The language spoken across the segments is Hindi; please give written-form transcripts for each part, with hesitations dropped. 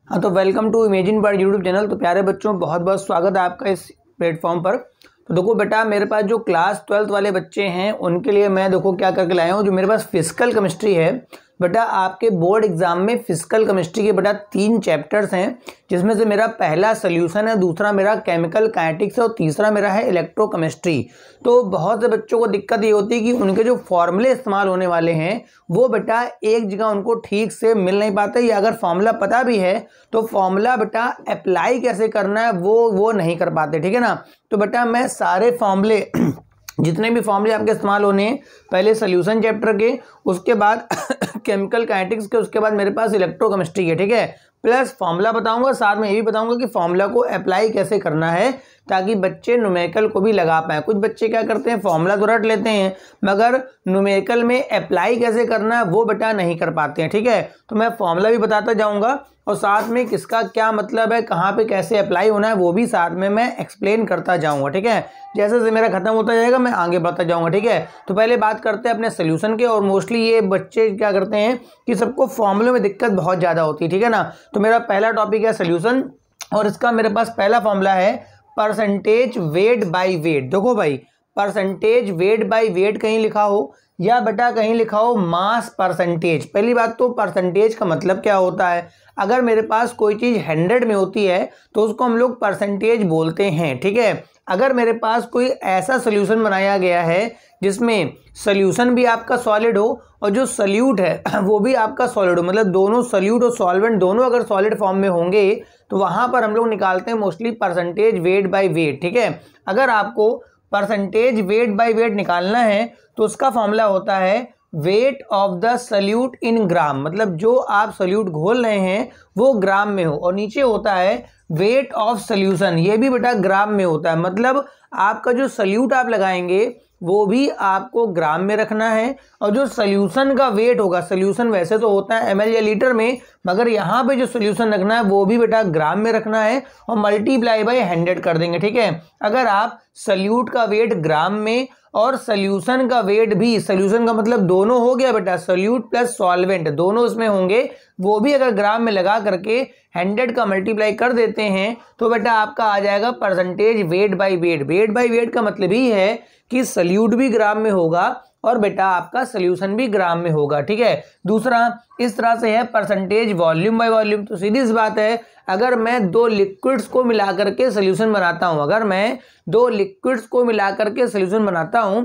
हाँ, तो welcome to imagine world YouTube channel. तो प्यारे बच्चों, बहुत बहुत स्वागत है आपका इस प्लेटफॉर्म पर। तो देखो बेटा, मेरे पास जो क्लास 12th वाले बच्चे हैं उनके लिए मैं देखो क्या करके लाया हूँ। जो मेरे पास फिजिकल केमिस्ट्री है बेटा, आपके बोर्ड एग्जाम में फिजिकल केमिस्ट्री के बेटा 3 चैप्टर्स हैं, जिसमें से मेरा पहला सोल्यूशन है, दूसरा मेरा केमिकल काइनेटिक्स है और तीसरा मेरा है इलेक्ट्रोकेमिस्ट्री। तो बहुत से बच्चों को दिक्कत ये होती है कि उनके जो फॉर्मूले इस्तेमाल होने वाले हैं वो बेटा एक जगह उनको ठीक से मिल नहीं पाते, या अगर फॉर्मूला पता भी है तो फॉर्मूला बेटा अप्लाई कैसे करना है वो नहीं कर पाते। ठीक है ना। तो बेटा मैं सारे फॉर्मूले जितने भी फॉर्मूले आपके इस्तेमाल होने हैं, पहले सोल्यूशन चैप्टर के, उसके बाद केमिकल काइनेटिक्स के, उसके बाद मेरे पास इलेक्ट्रोकेमिस्ट्री के, ठीक है, प्लस फॉर्मूला बताऊंगा, साथ में ये भी बताऊंगा कि फॉर्मूला को अप्लाई कैसे करना है ताकि बच्चे न्यूमेरिकल को भी लगा पाए। कुछ बच्चे क्या करते हैं, फॉर्मूला तो रट लेते हैं मगर न्यूमेरिकल में अप्लाई कैसे करना है वो बेटा नहीं कर पाते हैं। ठीक है, तो मैं फॉर्मूला भी बताता जाऊंगा और साथ में किसका क्या मतलब है, कहाँ पे कैसे अप्लाई होना है वो भी साथ में मैं एक्सप्लेन करता जाऊंगा। ठीक है, जैसे जैसे मेरा खत्म होता जाएगा मैं आगे बढ़ता जाऊंगा। ठीक है, तो पहले बात करते हैं अपने सोल्यूशन के। और मोस्टली ये बच्चे क्या करते हैं कि सबको फॉर्मूले में दिक्कत बहुत ज़्यादा होती है। ठीक है ना। तो मेरा पहला टॉपिक है सोल्यूशन और इसका मेरे पास पहला फॉर्मूला है परसेंटेज वेट बाई वेट। देखो भाई, परसेंटेज वेट बाई वेट कहीं लिखा हो या बेटा कहीं लिखा हो मास परसेंटेज। पहली बात तो परसेंटेज का मतलब क्या होता है, अगर मेरे पास कोई चीज़ 100 में होती है तो उसको हम लोग परसेंटेज बोलते हैं। ठीक है, अगर मेरे पास कोई ऐसा सोल्यूशन बनाया गया है जिसमें सोल्यूशन भी आपका सॉलिड हो और जो सल्यूट है वो भी आपका सॉलिड हो, मतलब दोनों सल्यूट और सॉल्वेंट दोनों अगर सॉलिड फॉर्म में होंगे तो वहां पर हम लोग निकालते हैं mostly percentage weight by weight. ठीक है, अगर आपको परसेंटेज वेट बाय वेट निकालना है तो उसका फॉर्मूला होता है weight of the solute in gram, मतलब जो आप सल्यूट घोल रहे हैं वो ग्राम में हो, और नीचे होता है वेट ऑफ सोल्यूशन, ये भी बेटा ग्राम में होता है। मतलब आपका जो सल्यूट आप लगाएंगे वो भी आपको ग्राम में रखना है, और जो सोल्यूशन का वेट होगा, सोल्यूशन वैसे तो होता है ml या लीटर में, मगर यहाँ पे जो सोल्यूशन रखना है वो भी बेटा ग्राम में रखना है और मल्टीप्लाई बाय 100 कर देंगे। ठीक है, अगर आप सल्यूट का वेट ग्राम में और सोल्यूशन का वेट भी, सोल्यूशन का मतलब दोनों हो गया बेटा, सल्यूट प्लस सॉल्वेंट दोनों इसमें होंगे, वो भी अगर ग्राम में लगा करके 100 का मल्टीप्लाई कर देते हैं तो बेटा आपका आ जाएगा percentage weight by weight. Weight by weight का मतलब ही है कि सल्यूट भी ग्राम में होगा और बेटा आपका सोल्यूशन भी ग्राम में होगा। ठीक है, दूसरा इस तरह से है परसेंटेज वॉल्यूम बाय वॉल्यूम। तो सीधी सी बात है, अगर मैं दो लिक्विड्स को मिला करके सोल्यूशन बनाता हूं, अगर मैं दो लिक्विड्स को मिला करके सोल्यूशन बनाता हूं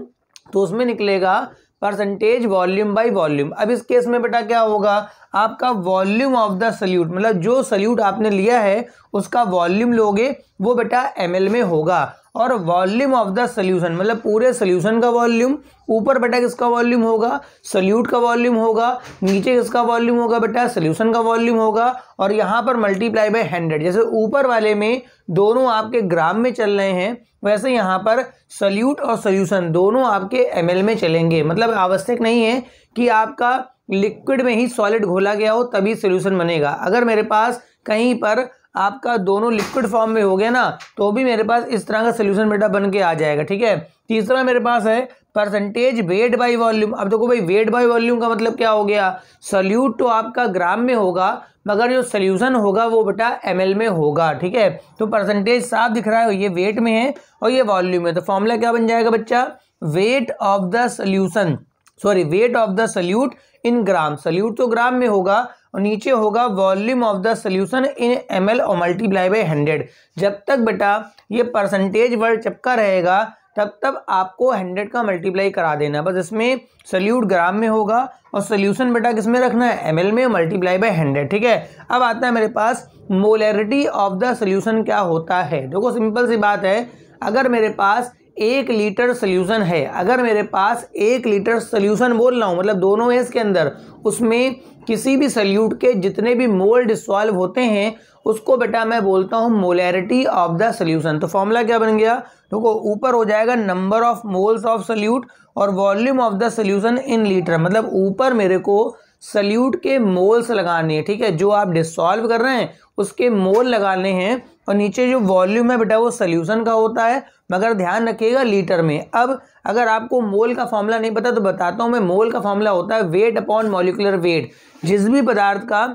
तो उसमें निकलेगा परसेंटेज वॉल्यूम बाय वॉल्यूम। अब इस केस में बेटा क्या होगा, आपका वॉल्यूम ऑफ द सल्यूट, मतलब जो सल्यूट आपने लिया है उसका वॉल्यूम लोगे वो बेटा ml में होगा, और वॉल्यूम ऑफ द सोल्यूशन मतलब पूरे सोल्यूशन का वॉल्यूम, ऊपर बेटा किसका वॉल्यूम होगा, सल्यूट का वॉल्यूम होगा, नीचे किसका वॉल्यूम होगा बेटा, सोल्यूशन का वॉल्यूम होगा, और यहाँ पर मल्टीप्लाई बाय 100। जैसे ऊपर वाले में दोनों आपके ग्राम में चल रहे हैं, वैसे यहाँ पर सल्यूट और सोल्यूशन दोनों आपके ml में चलेंगे। मतलब आवश्यक नहीं है कि आपका लिक्विड में ही सॉलिड घोला गया हो तभी सोल्यूशन बनेगा। अगर मेरे पास कहीं पर आपका दोनों लिक्विड फॉर्म में हो गया ना तो भी मेरे पास इस तरह का सोल्यूशन बेटा बन के आ जाएगा। ठीक है, तीसरा मेरे पास है परसेंटेज वेट बाय वॉल्यूम। अब देखो भाई, वेट बाय वॉल्यूम का मतलब क्या हो गया, सल्यूट तो आपका ग्राम में होगा मगर जो सोल्यूशन होगा वो बेटा ml में होगा। ठीक है, तो परसेंटेज साफ दिख रहा है, ये वेट में है और ये वॉल्यूम में। तो फॉर्मूला क्या बन जाएगा बच्चा, weight of the solution, sorry weight of the solute in gram, solute तो ग्राम में होगा और नीचे होगा volume of the solution in ml और मल्टीप्लाई बाय 100। जब तक बेटा ये परसेंटेज वर्ड चिपका रहेगा तब तक आपको 100 का मल्टीप्लाई करा देना, बस इसमें सल्यूट ग्राम में होगा और सोल्यूशन बेटा किस में रखना है, ml में, मल्टीप्लाई बाय 100। ठीक है, अब आता है मेरे पास मोलैरिटी ऑफ द सोल्यूशन क्या होता है। देखो सिंपल सी बात है, अगर मेरे पास 1 लीटर सोल्यूशन है, अगर मेरे पास 1 लीटर सोल्यूशन बोल रहा हूँ, मतलब दोनों है इसके अंदर, उसमें किसी भी सल्यूट के जितने भी मोल डिसॉल्व होते हैं उसको बेटा मैं बोलता हूँ मोलैरिटी ऑफ द सोल्यूशन। तो फॉर्मूला क्या बन गया, देखो ऊपर हो जाएगा number of moles of solute और volume of the solution in litre, मतलब ऊपर मेरे को सल्यूट के मोल्स लगाने हैं। ठीक है, जो आप डिसॉल्व कर रहे हैं उसके मोल लगाने हैं, और नीचे जो वॉल्यूम है बेटा वो सोल्यूशन का होता है, मगर ध्यान रखिएगा लीटर में। अब अगर आपको मोल का फॉर्मूला नहीं पता तो बताता हूं मैं। मोल का फॉर्मूला होता है वेट अपॉन मॉलिक्यूलर वेट। जिस भी पदार्थ का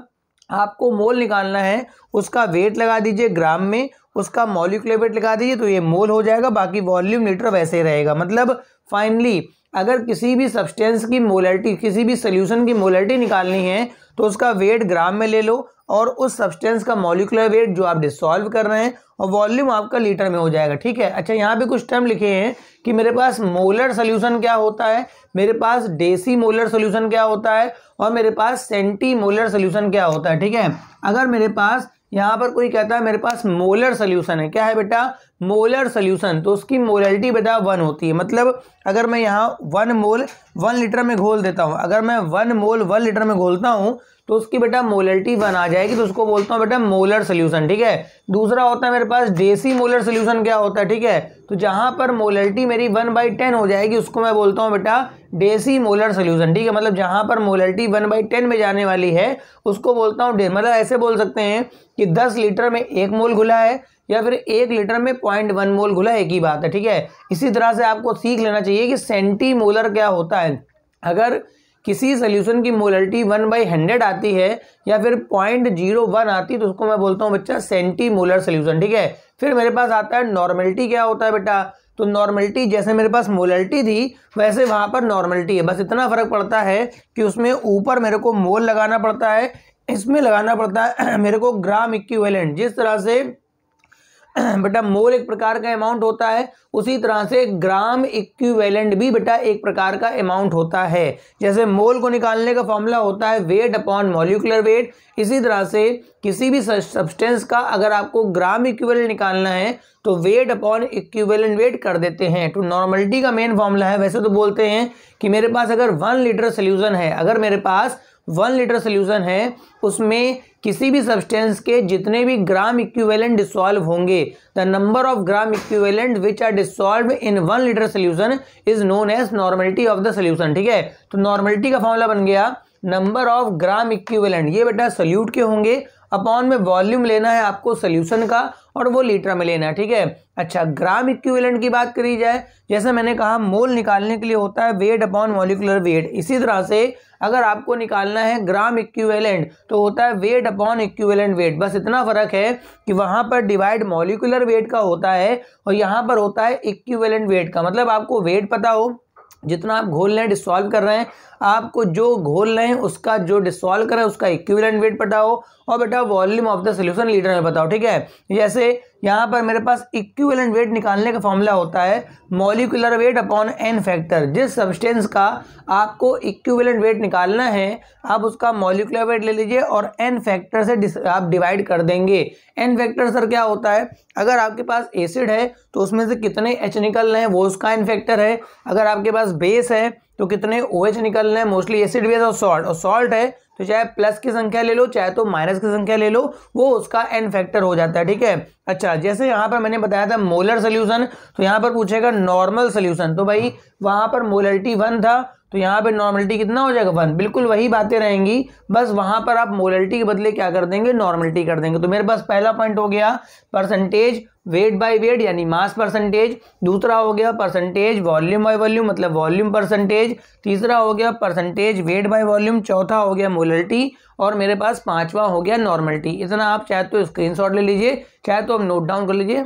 आपको मोल निकालना है, उसका वेट लगा दीजिए ग्राम में, उसका मॉलिक्यूलर वेट लगा दीजिए तो ये मोल हो जाएगा, बाकी वॉल्यूम लीटर वैसे ही रहेगा। मतलब फाइनली अगर किसी भी सब्सटेंस की मोलरिटी, किसी भी सोल्यूशन की मोलरिटी निकालनी है तो उसका वेट ग्राम में ले लो और उस सब्सटेंस का मॉलिक्यूलर वेट जो आप डिसॉल्व कर रहे हैं और वॉल्यूम आपका लीटर में हो जाएगा। ठीक है। अच्छा, यहाँ पे कुछ टर्म लिखे हैं कि मेरे पास मोलर सोल्यूशन क्या होता है, मेरे पास डेसी मोलर सोल्यूशन क्या होता है और मेरे पास सेंटी मोलर सोल्यूशन क्या होता है। ठीक है। अगर मेरे पास यहाँ पर कोई कहता है मेरे पास मोलर सोल्यूशन है, क्या है बेटा, मोलर सोल्यूशन, तो उसकी मोलरिटी बेटा 1 होती है। मतलब अगर मैं यहाँ 1 मोल 1 लीटर में घोल देता हूँ, अगर मैं 1 मोल 1 लीटर में घोलता हूँ तो उसकी बेटा मोलरिटी 1 आ जाएगी, तो उसको बोलता हूँ बेटा मोलर सोल्यूशन। ठीक है। दूसरा होता है मेरे पास डेसी मोलर सोल्यूशन, क्या होता है, ठीक है, तो जहाँ पर मोलरिटी मेरी 1/10 हो जाएगी उसको मैं बोलता हूँ बेटा डेसी मोलर सोल्यूशन। ठीक है। मतलब जहाँ पर मोलरिटी 1/10 में जाने वाली है उसको बोलता हूँ मतलब ऐसे बोल सकते हैं कि 10 लीटर में 1 मोल घुला है या फिर 1 लीटर में 0.1 मोल घुला, एक ही बात है। ठीक है। इसी तरह से आपको सीख लेना चाहिए कि सेंटीमोलर क्या होता है। अगर किसी सोल्यूशन की मोलरिटी 1/100 आती है या फिर 0.01 आती है तो उसको मैं बोलता हूँ बच्चा सेंटीमोलर सोल्यूशन। ठीक है। फिर मेरे पास आता है नॉर्मलिटी, क्या होता है बेटा, तो नॉर्मलिटी जैसे मेरे पास मोलरिटी थी वैसे वहाँ पर नॉर्मलिटी है, बस इतना फर्क पड़ता है कि उसमें ऊपर मेरे को मोल लगाना पड़ता है, इसमें लगाना पड़ता है मेरे को ग्राम इक्विवेलेंट। जिस तरह से बेटा मोल एक प्रकार का अमाउंट होता है उसी तरह से ग्राम इक्विवेलेंट भी बेटा एक प्रकार का अमाउंट होता है। जैसे मोल को निकालने का फॉर्मूला होता है वेट अपॉन मॉलिक्यूलर वेट, इसी तरह से किसी भी सब्सटेंस का अगर आपको ग्राम इक्विवेलेंट निकालना है तो वेट अपॉन इक्विवेलेंट वेट कर देते हैं। तो नॉर्मलिटी का मेन फॉर्मूला है, वैसे तो बोलते हैं कि मेरे पास अगर 1 लीटर सोल्यूशन है, अगर मेरे पास 1 लीटर सोल्यूशन है उसमें किसी भी सब्सटेंस के जितने भी ग्राम इक्विवेलेंट डिसॉल्व होंगे, the number of gram equivalent which are dissolve in 1 litre solution is known as normality of the solution. ठीक है। तो नॉर्मलिटी का फॉर्मूला बन गया नंबर ऑफ ग्राम इक्विवेलेंट, ये बेटा सोल्यूट के होंगे, अपॉन में वॉल्यूम लेना है आपको सोल्यूशन का और वो लीटर में लेना है। ठीक है। अच्छा, ग्राम इक्विवेलेंट की बात करी जाए, जैसे मैंने कहा मोल निकालने के लिए होता है वेट अपॉन मॉलिक्यूलर वेट, इसी तरह से अगर आपको निकालना है ग्राम इक्विवेलेंट तो होता है वेट अपॉन इक्विवेलेंट वेट। बस इतना फर्क है कि वहां पर डिवाइड मॉलिक्यूलर वेट का होता है और यहाँ पर होता है इक्विवेलेंट वेट का। मतलब आपको वेट पता हो, जितना आप घोल रहे हैं डिसॉल्व कर रहे हैं, आपको जो घोल रहे हैं उसका जो डिसॉल्व कर रहे हैं उसका इक्विवेलेंट वेट पता हो और बेटा volume of the solution litre में बताओ। ठीक है। जैसे यहाँ पर मेरे पास इक्विवेलेंट वेट निकालने का फॉर्मूला होता है molecular weight upon n factor. जिस सब्सटेंस का आपको इक्विवेलेंट वेट निकालना है आप उसका मॉलिक्यूलर वेट ले लीजिए और एन फैक्टर से आप डिवाइड कर देंगे। एन फैक्टर सर क्या होता है, अगर आपके पास एसिड है तो उसमें से कितने एच निकल रहे हैं वो उसका एन फैक्टर है, अगर आपके पास बेस है तो कितने OH निकल रहे हैं, मोस्टली एसिड बेस और सॉल्ट है तो चाहे प्लस की संख्या ले लो चाहे तो माइनस की संख्या ले लो, वो उसका एन फैक्टर हो जाता है। ठीक है। अच्छा, जैसे यहाँ पर मैंने बताया था मोलर सोल्यूशन, तो यहाँ पर पूछेगा नॉर्मल सोल्यूशन, तो भाई वहाँ पर मोलरिटी 1 था तो यहाँ पे नॉर्मलिटी कितना हो जाएगा 1। बिल्कुल वही बातें रहेंगी, बस वहाँ पर आप मोलरिटी के बदले क्या कर देंगे, नॉर्मलिटी कर देंगे। तो मेरे पास पहला पॉइंट हो गया परसेंटेज वेट बाय वेट यानी मास परसेंटेज, दूसरा हो गया परसेंटेज वॉल्यूम बाय वॉल्यूम मतलब वॉल्यूम परसेंटेज, तीसरा हो गया परसेंटेज वेट बाय वॉल्यूम, चौथा हो गया मोलरिटी और मेरे पास पांचवा हो गया नॉर्मलिटी। इतना आप चाहे तो स्क्रीनशॉट ले लीजिए, चाहे तो आप नोट डाउन कर लीजिए।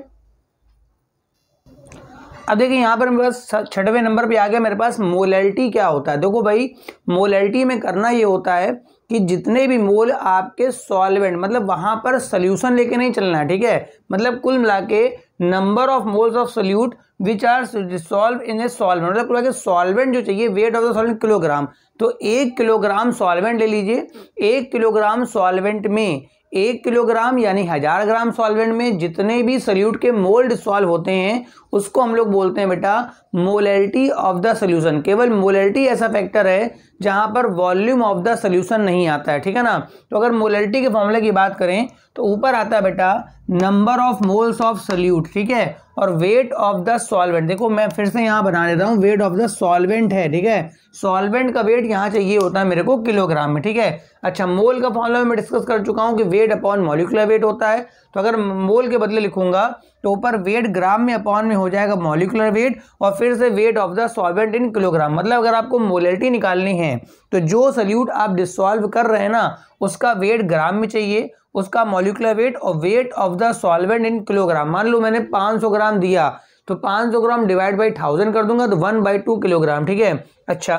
अब देखिए यहाँ पर मेरे पास 6वें नंबर पे आ गया मेरे पास मोलरिटी क्या होता है। देखो भाई मोलरिटी में करना ये होता है कि जितने भी मोल आपके सॉल्वेंट, मतलब वहां पर सोल्यूशन लेके नहीं चलना है। ठीक है। मतलब कुल मिला के number of moles of solute which are dissolve in a solvent, मतलब पूरा सॉल्वेंट जो चाहिए weight of the solvent kilogram, तो 1 किलोग्राम सॉल्वेंट ले लीजिए। 1 किलोग्राम सॉल्वेंट में 1 किलोग्राम यानी 1000 ग्राम सॉल्वेंट में जितने भी सोल्यूट के मोल डिसॉल्व होते हैं उसको हम लोग बोलते हैं बेटा मोलरिटी ऑफ द सोल्यूशन। केवल मोलरिटी ऐसा फैक्टर है जहां पर वॉल्यूम ऑफ द सोल्यूशन नहीं आता है। ठीक है ना। तो अगर मोलरिटी के फॉर्मूले की बात करें तो ऊपर आता है बेटा number of moles of solute, ठीक है, और वेट ऑफ द सॉल्वेंट। देखो मैं फिर से यहाँ बना देता हूँ, वेट ऑफ द सॉल्वेंट है। ठीक है। सॉल्वेंट का वेट यहाँ चाहिए होता है मेरे को किलोग्राम में। ठीक है। अच्छा, मोल का फॉर्मूला मैं डिस्कस कर चुका हूँ कि वेट अपॉन मॉलिक्यूलर वेट होता है, तो अगर मोल के बदले लिखूंगा तो ऊपर वेट ग्राम में अपॉन में हो जाएगा मॉलिक्यूलर वेट, और फिर से wait of the solvent in kilogram. मतलब अगर आपको मोलैलिटी निकालनी है तो जो सॉल्यूट आप डिसॉल्व कर रहे हैं ना उसका वेट ग्राम में चाहिए, उसका मॉलिक्यूलर वेट और wait of the solvent in kilogram. मान लो मैंने 500 ग्राम दिया तो 500 ग्राम डिवाइड बाई 1000 कर दूंगा तो 1/2 किलोग्राम। ठीक है। अच्छा,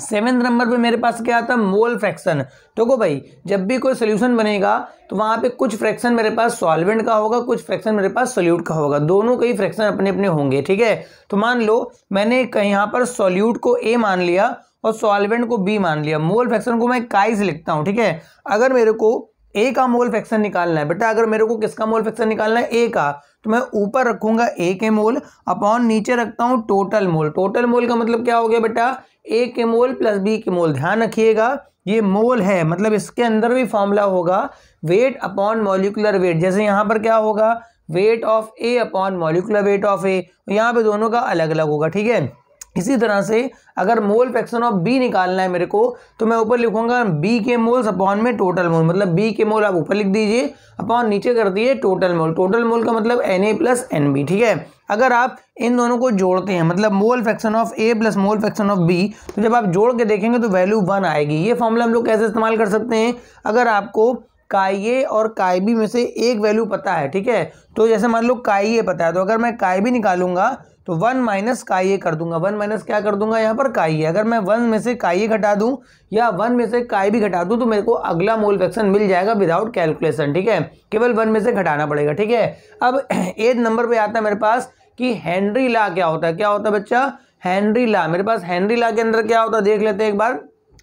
7वें नंबर पे मेरे पास क्या आता है, मोल फ्रैक्शन। देखो भाई, जब भी कोई सोल्यूशन बनेगा तो वहां पे कुछ फ्रैक्शन मेरे पास सॉल्वेंट का होगा, कुछ फ्रैक्शन मेरे पास सोल्यूट का होगा, दोनों के ही फ्रैक्शन अपने अपने होंगे। ठीक है। तो मान लो मैंने यहाँ पर सोल्यूट को ए मान लिया और सॉल्वेंट को बी मान लिया। मोल फ्रैक्शन को मैं काई से लिखता हूँ। ठीक है। अगर मेरे को ए का मोल फ्रैक्शन निकालना है बेटा, अगर मेरे को किसका मोल फ्रैक्शन निकालना है, ए का, तो मैं ऊपर रखूंगा ए के मोल अपॉन नीचे रखता हूं टोटल मोल। टोटल मोल का मतलब क्या हो गया बेटा, ए के मोल प्लस बी के मोल। ध्यान रखिएगा ये मोल है, मतलब इसके अंदर भी फॉर्मूला होगा वेट अपॉन मॉलिक्यूलर वेट। जैसे यहाँ पर क्या होगा, weight of A upon molecular weight of A, यहाँ पे दोनों का अलग अलग होगा। ठीक है। इसी तरह से अगर मोल फ्रैक्शन ऑफ बी निकालना है मेरे को तो मैं ऊपर लिखूंगा बी के मोल्स अपॉन में टोटल मोल। मतलब बी के मोल आप ऊपर लिख दीजिए, अपॉन नीचे कर दिए टोटल मोल। टोटल मोल का मतलब Na प्लस Nb। ठीक है। अगर आप इन दोनों को जोड़ते हैं, मतलब mole fraction of A plus mole fraction of B, तो जब आप जोड़ के देखेंगे तो वैल्यू 1 आएगी। ये फॉर्मूला हम लोग कैसे इस्तेमाल कर सकते हैं, अगर आपको काई ए और काई बी में से एक वैल्यू पता है, ठीक है, तो जैसे मान लो काई ए पता है, तो अगर मैं काई बी निकालूंगा तो 1 माइनस काई ए कर दूंगा। 1 माइनस क्या कर दूंगा यहाँ पर, काई ए। अगर मैं 1 में से काई ए घटा दूं या 1 में से काई बी घटा दूं तो मेरे को अगला मोल फ्रैक्शन मिल जाएगा विदाउट कैलकुलेशन। ठीक है। केवल 1 में से घटाना पड़ेगा। ठीक है। अब 8 नंबर पे आता है मेरे पास कि हेनरी लॉ क्या होता है। क्या होता है बच्चा, हेनरी लॉ। मेरे पास हेनरी लॉ के अंदर क्या होता है देख लेते हैं एक बार।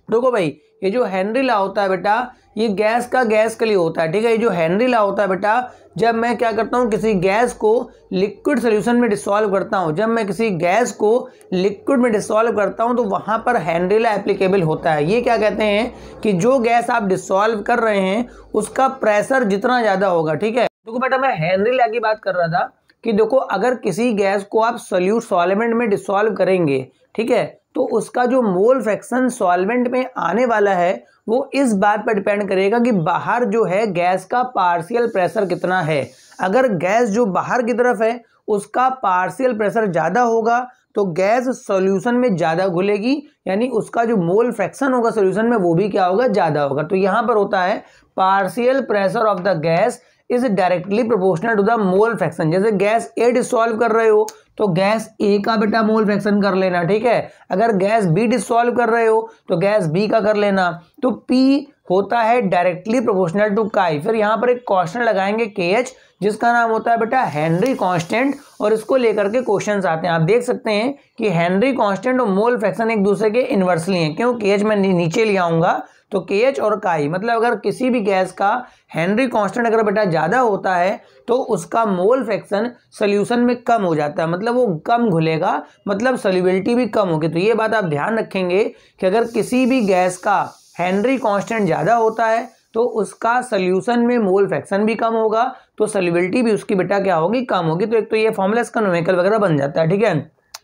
देखो भाई, ये जो हेनरी लॉ होता है बेटा, ये गैस के लिए होता है। ठीक है। ये जो हेनरी लॉ होता है बेटा, जब मैं क्या करता हूँ, किसी गैस को लिक्विड सोल्यूशन में डिसॉल्व करता हूँ, जब मैं किसी गैस को लिक्विड में डिसॉल्व करता हूँ तो वहां पर हेनरी लॉ एप्लीकेबल होता है। ये क्या कहते हैं कि जो गैस आप डिसॉल्व कर रहे हैं उसका प्रेशर जितना ज्यादा होगा। ठीक है। देखो बेटा, मैं हेनरी लॉ की बात कर रहा था कि देखो अगर किसी गैस को आप सॉल्वेंट में डिसॉल्व करेंगे, ठीक है, तो उसका जो मोल फ्रैक्शन सॉल्वेंट में आने वाला है वो इस बात पर डिपेंड करेगा कि बाहर जो है गैस का पार्शियल प्रेशर कितना है। अगर गैस जो बाहर की तरफ है उसका पार्शियल प्रेशर ज़्यादा होगा तो गैस सॉल्यूशन में ज़्यादा घुलेगी, यानी उसका जो मोल फ्रैक्शन होगा सॉल्यूशन में वो भी क्या होगा, ज़्यादा होगा। तो यहाँ पर होता है partial pressure of the gas is directly proportional to the mole fraction. जैसे गैस ए डिसॉल्व कर रहे हो तो गैस ए का बेटा मोल फ्रैक्शन कर लेना। ठीक है। अगर गैस बी डिसॉल्व कर रहे हो तो गैस बी का कर लेना। तो पी होता है डायरेक्टली प्रोपोर्शनल टू काई। फिर यहाँ पर एक क्वेश्चन लगाएंगे KH, जिसका नाम होता है बेटा हेनरी कांस्टेंट, और इसको लेकर के क्वेश्चंस आते हैं। आप देख सकते हैं कि हेनरी कांस्टेंट और मोल फ्रैक्शन एक दूसरे के इन्वर्सली हैं। क्यों, KH मैं नीचे ले आऊंगा तो KH और काई, मतलब अगर किसी भी गैस का हेनरी कांस्टेंट अगर बेटा ज़्यादा होता है तो उसका मोल फ्रैक्शन सोल्यूशन में कम हो जाता है, मतलब वो कम घुलेगा, मतलब सॉल्युबिलिटी भी कम होगी। तो ये बात आप ध्यान रखेंगे कि अगर किसी भी गैस का हेनरी कांस्टेंट ज़्यादा होता है तो उसका सोल्यूशन में मोल फ्रैक्शन भी कम होगा, तो सॉल्युबिलिटी भी उसकी बेटा क्या होगी, कम होगी। तो एक तो ये फॉर्मूला इसका न्यूमेरिकल वगैरह बन जाता है। ठीक है।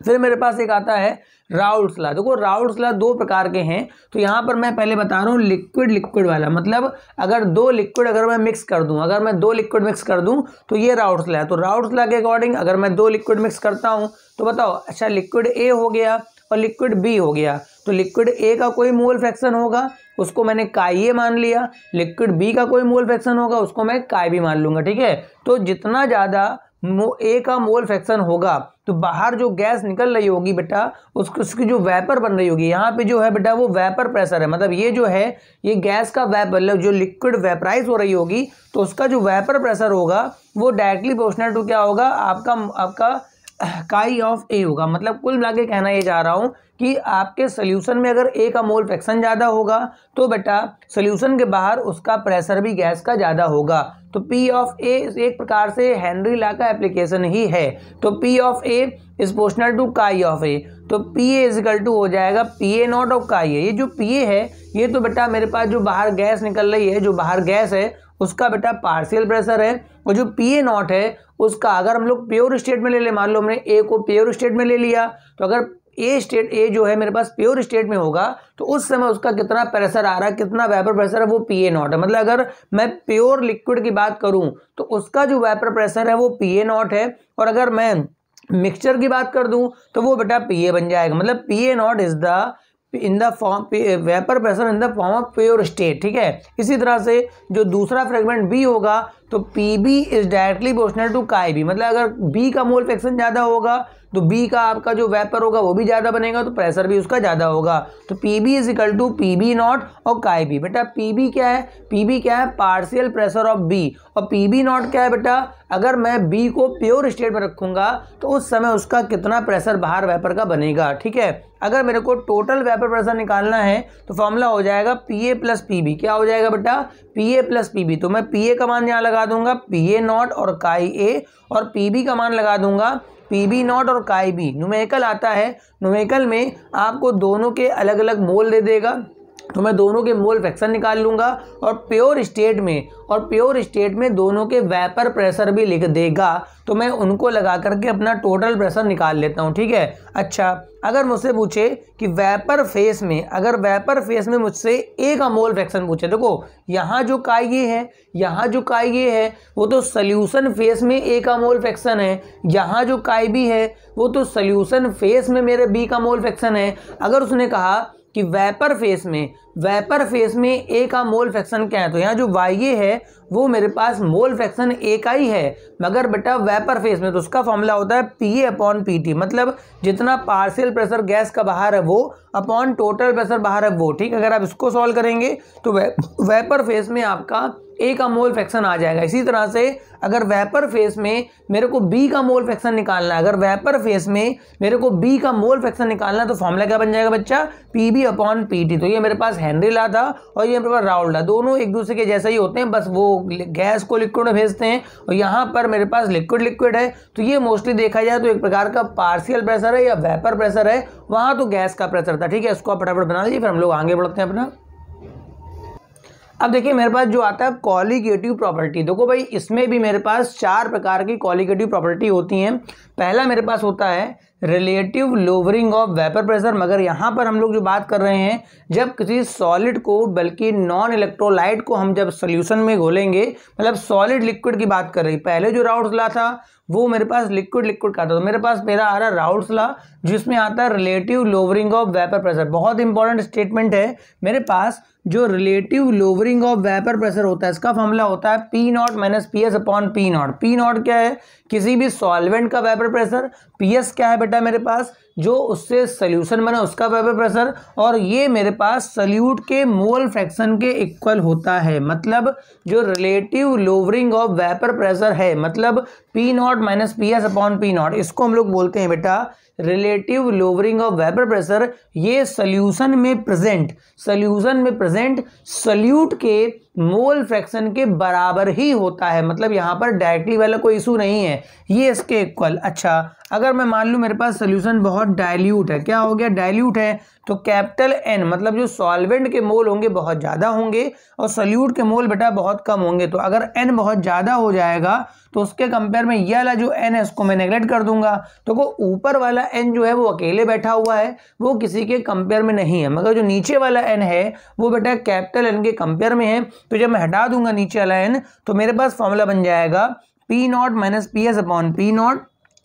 फिर मेरे पास एक आता है राउल्ट्स लॉ। देखो राउल्ट्स लॉ 2 प्रकार के हैं। तो यहाँ पर मैं पहले बता रहा हूँ लिक्विड वाला, मतलब अगर 2 लिक्विड अगर मैं मिक्स कर दूँ, अगर मैं 2 लिक्विड मिक्स कर दूँ तो ये राउल्ट्स लॉ है। तो राउल्ट्स लॉ के अकॉर्डिंग अगर मैं 2 लिक्विड मिक्स करता हूँ तो बताओ, अच्छा लिक्विड ए हो गया और लिक्विड बी हो गया, तो लिक्विड ए का कोई मोल फ्रैक्शन होगा उसको मैंने काई ए मान लिया, लिक्विड बी का कोई मोल फ्रैक्शन होगा उसको मैं काई बी मान लूंगा। ठीक है। तो जितना ज़्यादा ए का मोल फ्रैक्शन होगा तो बाहर जो गैस निकल रही होगी बेटा उसकी जो वेपर बन रही होगी, यहाँ पे जो है बेटा वो वेपर प्रेशर है, मतलब ये जो है ये गैस का वेपर, जो लिक्विड वेपराइज हो रही होगी तो उसका जो वेपर प्रेशर होगा वो डायरेक्टली प्रोपोर्शनल टू क्या होगा, आपका काई ऑफ ए होगा। मतलब कुल मिला के कहना ये चाह रहा हूँ कि आपके सोल्यूशन में अगर ए का मोल फ्रैक्शन ज़्यादा होगा तो बेटा सोल्यूशन के बाहर उसका प्रेशर भी गैस का ज़्यादा होगा। तो P ऑफ ए एक प्रकार से हेनरी लॉ का एप्लीकेशन ही है। तो P of A is proportional to chi of A, तो P A is equal to हो जाएगा PA0 ऑफ काई ए। ये जो PA है ये तो बेटा मेरे पास जो बाहर गैस निकल रही है, जो बाहर गैस है उसका बेटा पार्शियल प्रेशर है, और जो PA0 है उसका अगर हम लोग प्योर स्टेट में ले ले, मान लो हमने ए को प्योर स्टेट में ले लिया, तो अगर ए स्टेट, ए जो है मेरे पास प्योर स्टेट में होगा तो उस समय उसका कितना प्रेशर आ रहा है, कितना वेपर प्रेशर है, वो PA0 है। मतलब अगर मैं प्योर लिक्विड की बात करूं तो उसका जो वेपर प्रेशर है वो PA0 है, और अगर मैं मिक्सचर की बात कर दूं तो वो बेटा PA बन जाएगा। मतलब PA0 is the in the form vapour pressure in the form of pure state, ठीक है। इसी तरह से जो दूसरा फ्रेगमेंट बी होगा तो PB is directly proportional to chi B. मतलब अगर B का मोल फ्रैक्शन ज़्यादा होगा तो B का आपका जो वेपर होगा वो भी ज़्यादा बनेगा, तो प्रेशर भी उसका ज़्यादा होगा। तो PB is equal to PB0 और काई बी। बेटा PB क्या है, PB क्या है, पार्शियल प्रेशर ऑफ B, और PB0 क्या है बेटा, अगर मैं B को प्योर स्टेट में रखूँगा तो उस समय उसका कितना प्रेशर बाहर वेपर का बनेगा, ठीक है। अगर मेरे को टोटल वेपर प्रेशर निकालना है तो फॉर्मूला हो जाएगा PA प्लस PB। क्या हो जाएगा बेटा, PA प्लस PB। तो मैं PA का मान यहाँ लगा दूंगा PA0 और काई A, और PB का मान लगा दूंगा PB0 और काई B। न्यूमेरिकल आता है, न्यूमेरिकल में आपको दोनों के अलग अलग मोल दे देगा, तो मैं दोनों के मोल फ्रैक्शन निकाल लूँगा, और प्योर स्टेट में दोनों के वेपर प्रेशर भी लिख देगा, तो मैं उनको लगा करके अपना टोटल प्रेशर निकाल लेता हूँ, ठीक है। अच्छा, अगर मुझसे पूछे कि वेपर फेस में मुझसे ए का मोल फ्रैक्शन पूछे, देखो यहाँ जो काई ये है वो तो सोल्यूशन फेस में ए का मोल फ्रैक्शन है, यहाँ जो काई बी है वो तो सोल्यूशन फेस में मेरे बी का मोल फ्रैक्शन है। अगर उसने कहा कि वेपर फेस में ए का मोल फ्रैक्शन क्या है, तो यहाँ जो YA है वो मेरे पास मोल फ्रैक्शन ए का ही है, मगर बेटा वेपर फेस में तो उसका फॉर्मूला होता है PA अपॉन PT। मतलब जितना पार्शियल प्रेशर गैस का बाहर है वो अपॉन टोटल प्रेशर बाहर है वो, ठीक। अगर आप इसको सॉल्व करेंगे तो वेपर फेस में आपका ए का मोल फ्रैक्शन आ जाएगा। इसी तरह से अगर वेपर फेस में मेरे को बी का मोल फ्रैक्शन निकालना है, तो फॉर्मूला क्या बन जाएगा बच्चा, PB अपॉन PT। तो ये मेरे पास हेनरी लॉ था और ये मेरे पास राउल्ट लॉ, दोनों एक दूसरे के जैसा ही होते हैं, बस वो गैस को लिक्विड में भेजते हैं, और यहाँ पर मेरे पास लिक्विड है। तो ये मोस्टली देखा जाए तो एक प्रकार का पार्शियल प्रेशर है या वेपर प्रेशर है, वहाँ तो गैस का प्रेशर था, ठीक है। इसको आप फटाफट बना लीजिए, फिर हम लोग आगे बढ़ते हैं अपना। अब देखिए मेरे पास जो आता है कॉलिगेटिव प्रॉपर्टी, देखो भाई इसमें भी मेरे पास 4 प्रकार की कॉलिगेटिव प्रॉपर्टी होती हैं। पहला मेरे पास होता है relative lowering of vapour pressure, मगर यहाँ पर हम लोग जो बात कर रहे हैं जब किसी सॉलिड को, बल्कि नॉन इलेक्ट्रोलाइट को हम जब सोल्यूशन में घोलेंगे, मतलब सॉलिड लिक्विड की बात कर रही। पहले जो राउल्ट्स लॉ था वो मेरे पास लिक्विड का था, तो मेरे पास मेरा आ रहा राउल्ट्स लॉ जिसमें आता है relative lowering of vapour pressure. बहुत इंपॉर्टेंट स्टेटमेंट है मेरे पास। जो relative lowering of vapour pressure होता है इसका फॉर्मूला होता है P0 minus PS upon P0। P0 क्या है, किसी भी सॉल्वेंट का वेपर प्रेशर, PS क्या है बेटा मेरे पास जो उससे सोल्यूशन बना उसका वेपर प्रेशर, और ये मेरे पास सल्यूट के मोल फ्रैक्शन के इक्वल होता है। मतलब जो relative lowering of vapour pressure है, मतलब P0 minus PS upon P0, इसको हम लोग बोलते हैं बेटा relative lowering of vapour pressure. ये सोल्यूशन में प्रेजेंट सल्यूट के मोल फ्रैक्शन के बराबर ही होता है। मतलब यहाँ पर डायरेक्टली वाला कोई इशू नहीं है, ये इसके इक्वल। अच्छा, अगर मैं मान लूँ मेरे पास सोल्यूशन बहुत डाइल्यूट है, क्या हो गया, डाइल्यूट है, तो कैपिटल N मतलब जो सॉल्वेंट के मोल होंगे बहुत ज़्यादा होंगे और सोल्यूट के मोल बेटा बहुत कम होंगे। तो अगर N बहुत ज़्यादा हो जाएगा तो उसके कंपेयर में ये वाला जो N है इसको मैं नेगलेक्ट कर दूंगा, तो वो ऊपर वाला N जो है वो अकेले बैठा हुआ है, वो किसी के कंपेयर में नहीं है, मगर जो नीचे वाला N है वो बेटा कैपिटल N के कंपेयर में है। तो जब मैं हटा दूंगा नीचे वाला N तो मेरे पास फॉर्मूला बन जाएगा P0 minus PS upon P0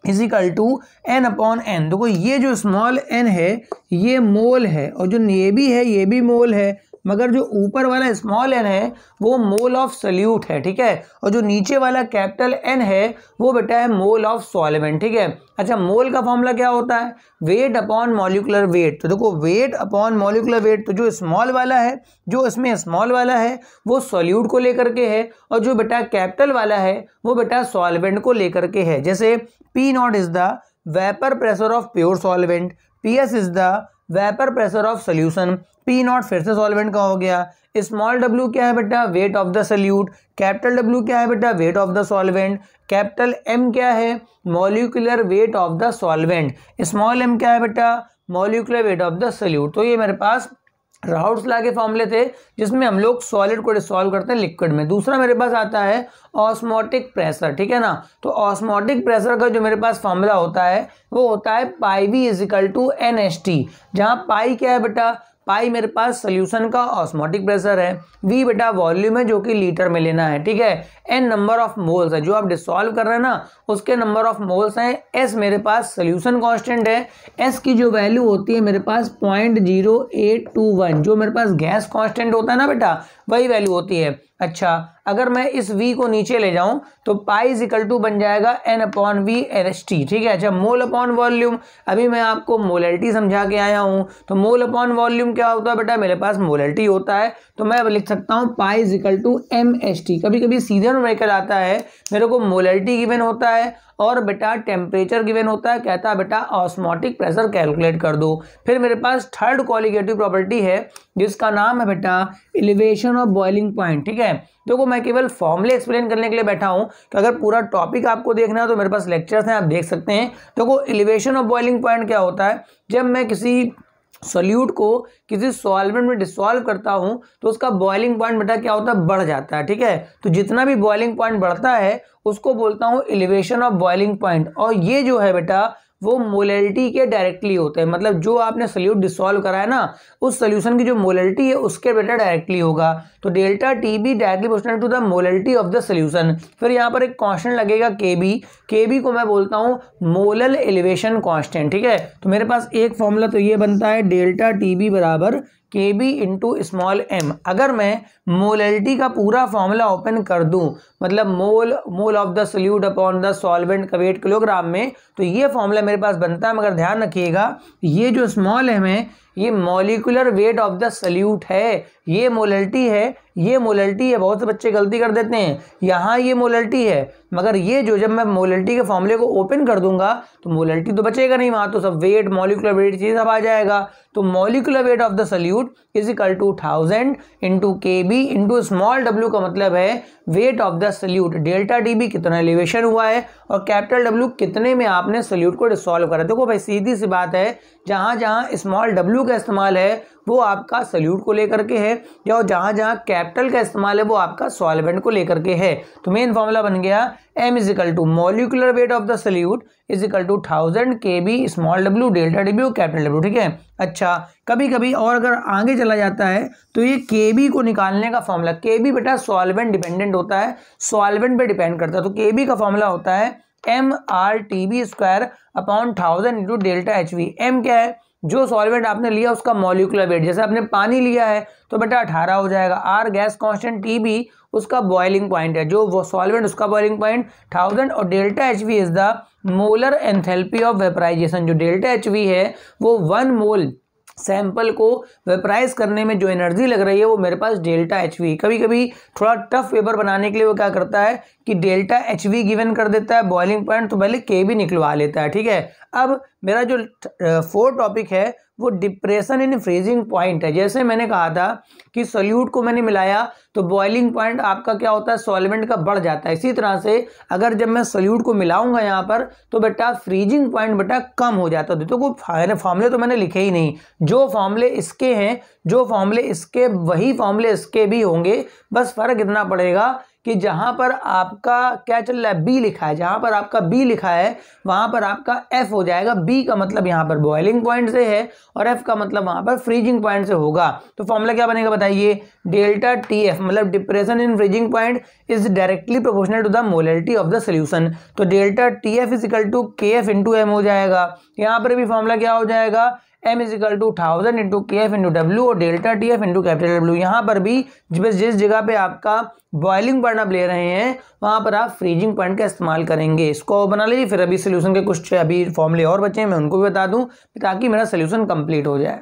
is equal to N upon N। देखो ये जो स्मॉल n है ये मोल है, और जो ये भी है ये भी मोल है, मगर जो ऊपर वाला स्मॉल n है वो मोल ऑफ सल्यूट है, ठीक है। और जो नीचे वाला कैपिटल N है वो बेटा है मोल ऑफ सॉल्वेंट, ठीक है। अच्छा, मोल का फॉर्मूला क्या होता है, वेट अपॉन मॉलिक्यूलर वेट। तो देखो वेट अपॉन मॉलिक्यूलर वेट, तो जो स्मॉल वाला है, जो इसमें स्मॉल वाला है वो सॉल्यूट को लेकर के है, और जो बेटा कैपिटल वाला है वो बेटा सॉल्वेंट को लेकर के है। जैसे P0 is the vapour pressure of pure solvent, PS is the vapour pressure of solution, P0 फिर से सॉल्वेंट का हो गया। स्मॉल w क्या है बेटा, wait of the salute, capital W क्या है बेटा, wait of the solvent, capital M क्या है, molecular weight of the solvent, small m क्या है बेटा, molecular weight of the salute. तो ये मेरे पास राउट्स लॉ के फॉर्मूले थे जिसमें हम लोग सॉलिड को डिसॉल्व करते हैं लिक्विड में। दूसरा मेरे पास आता है ऑस्मोटिक प्रेशर, ठीक है ना। तो ऑस्मोटिक प्रेशर का जो मेरे पास फॉर्मूला होता है वो होता है pi V is equal to NHT, जहाँ पाई क्या है बेटा, पाई मेरे पास सोल्यूशन का ऑस्मोटिक प्रेशर है, वी बेटा वॉल्यूम है जो कि लीटर में लेना है, ठीक है। एन नंबर ऑफ मोल्स है, जो आप डिसॉल्व कर रहे हैं ना उसके नंबर ऑफ मोल्स हैं। एस मेरे पास सोल्यूशन कांस्टेंट है, एस की जो वैल्यू होती है मेरे पास 0.0821, जो मेरे पास गैस कांस्टेंट होता है ना बेटा वही वैल्यू होती है। अच्छा, अगर मैं इस v को नीचे ले जाऊं तो पाई इज इक्वल टू बन जाएगा N/V/NHT, ठीक है। अच्छा, मोल अपॉन वॉल्यूम, अभी मैं आपको मोलैरिटी समझा के आया हूं, तो मोल अपॉन वॉल्यूम क्या होता है बेटा, मेरे पास मोलैरिटी होता है, तो मैं अब लिख सकता हूं pi is equal to MHT। कभी कभी सीधे न्यूमेरिकल आता है, मेरे को मोलैरिटी गिवन होता है और बेटा टेम्परेचर गिवन होता है, कहता है बेटा ऑस्मोटिक प्रेशर कैलकुलेट कर दो। फिर मेरे पास थर्ड क्वालिटेटिव प्रॉपर्टी है जिसका नाम है बेटा एलिवेशन ऑफ बॉइलिंग पॉइंट, ठीक है। देखो मैं केवल फॉर्मूले एक्सप्लेन करने के लिए बैठा हूं, कि अगर पूरा टॉपिक आपको देखना है तो मेरे पास लेक्चर्स हैं, आप देख सकते हैं। देखो एलिवेशन ऑफ बॉइलिंग पॉइंट क्या होता है, जब मैं किसी सोल्यूट को किसी सॉल्वेंट में डिसॉल्व करता हूं तो उसका बॉइलिंग पॉइंट बेटा क्या होता है, बढ़ जाता है, ठीक है। तो जितना भी बॉइलिंग पॉइंट बढ़ता है उसको बोलता हूं एलिवेशन ऑफ बॉइलिंग पॉइंट, और ये जो है बेटा वो मोलैरिटी के डायरेक्टली होते हैं, मतलब जो आपने सोल्यूट डिसॉल्व करा है ना उस सोल्यूशन की जो मोलैरिटी है उसके बेटा डायरेक्टली होगा। तो delta T B directly proportional to the molarity of the solution. फिर यहाँ पर एक कांस्टेंट लगेगा के बी को मैं बोलता हूँ मोलल एलिवेशन कांस्टेंट, ठीक है। तो मेरे पास एक फॉर्मूला तो ये बनता है डेल्टा टी बी बराबर के बी इंटू स्मॉल एम। अगर मैं मोलैरिटी का पूरा फॉर्मूला ओपन कर दूं, मतलब mole of the solute upon the solvent का वेट किलोग्राम में, तो ये फॉर्मूला मेरे पास बनता है। मगर ध्यान रखिएगा ये जो स्मॉल एम है ये molecular weight of the solute है, ये मोलैरिटी है, ये मोलैरिटी है। बहुत से बच्चे गलती कर देते हैं, यहाँ ये मोलैरिटी है मगर ये जो जब मैं मोलैरिटी के फॉर्मूले को ओपन कर दूंगा तो मोलैरिटी तो बचेगा नहीं, वहाँ तो सब वेट मॉलिक्यूलर वेट चीज सब आ जाएगा। तो molecular weight of the solute is equal to 1000 into K B into small W का मतलब है weight of the solute. Delta D B कितना एलिवेशन हुआ है और कैपिटल डब्ल्यू कितने में आपने सोल्यूट को डिसॉल्व करा। देखो भाई सीधी सी बात है, जहाँ जहाँ स्मॉल डब्ल्यू का इस्तेमाल है वो आपका सोल्यूट को लेकर के है, या जहाँ जहाँ कैपिटल का इस्तेमाल है वो आपका सॉल्वेंट को लेकर के है। तो मेन फॉर्मूला बन गया m is equal to molecular weight of the solute is equal to 1000 K B small W delta D B capital W, ठीक है। अच्छा, कभी कभी और अगर आगे चला जाता है तो ये के बी को निकालने का फॉर्मूला, के बी बेटा सॉल्वेंट डिपेंडेंट होता है, सॉल्वेंट पे डिपेंड करता है। तो के बी का फॉर्मूला होता है MRTB square upon 1000 into delta HV। m क्या है, जो सॉल्वेंट आपने लिया उसका मॉलिक्यूलर वेट, जैसे आपने पानी लिया है तो बेटा 18 हो जाएगा। R गैस कांस्टेंट, TB उसका बॉइलिंग पॉइंट है, जो वो सॉल्वेंट उसका बॉइलिंग पॉइंट 1000, और delta HV is the molar enthalpy of vaporization. जो डेल्टा HV है वो 1 मोल सैंपल को वेपराइज करने में जो एनर्जी लग रही है वो मेरे पास डेल्टा HV। कभी कभी थोड़ा टफ पेपर बनाने के लिए वो क्या करता है कि डेल्टा HV गिवन कर देता है बॉइलिंग पॉइंट, तो पहले के भी निकलवा लेता है, ठीक है। अब मेरा जो 4 टॉपिक है वो डिप्रेशन इन फ्रीजिंग पॉइंट है। जैसे मैंने कहा था कि सोल्यूट को मैंने मिलाया तो बॉइलिंग पॉइंट आपका क्या होता है, सॉल्वेंट का बढ़ जाता है। इसी तरह से अगर जब मैं सोल्यूट को मिलाऊंगा यहाँ पर तो बेटा फ्रीजिंग पॉइंट बेटा कम हो जाता है। तो कोई फॉर्मूले तो मैंने लिखे ही नहीं, जो फॉर्मूले इसके हैं, जो फॉर्मूले इसके वही फॉर्मूले इसके भी होंगे, बस फर्क इतना पड़ेगा कि जहां पर आपका क्या चल रहा है, बी लिखा है, जहां पर आपका बी लिखा है वहां पर आपका एफ हो जाएगा। बी का मतलब यहां पर बॉइलिंग पॉइंट से है और एफ का मतलब वहां पर फ्रीजिंग पॉइंट से होगा। तो फॉर्मूला क्या बनेगा बताइए, डेल्टा टी एफ मतलब depression in freezing point is directly proportional to the molarity of the solution. तो delta T F is equal to K F into M हो जाएगा। यहाँ पर भी फॉर्मूला क्या हो जाएगा, m is equal to 1000 into K F into W और delta T F into capital W. यहाँ पर भी जिस जगह पे आपका बॉइलिंग पॉइंट आप ले रहे हैं वहाँ पर आप फ्रीजिंग पॉइंट का इस्तेमाल करेंगे। इसको बना लीजिए। फिर अभी सोल्यूशन के कुछ अभी फॉर्मूले और बचे हैं, मैं उनको भी बता दूं ताकि मेरा सोल्यूशन कंप्लीट हो जाए।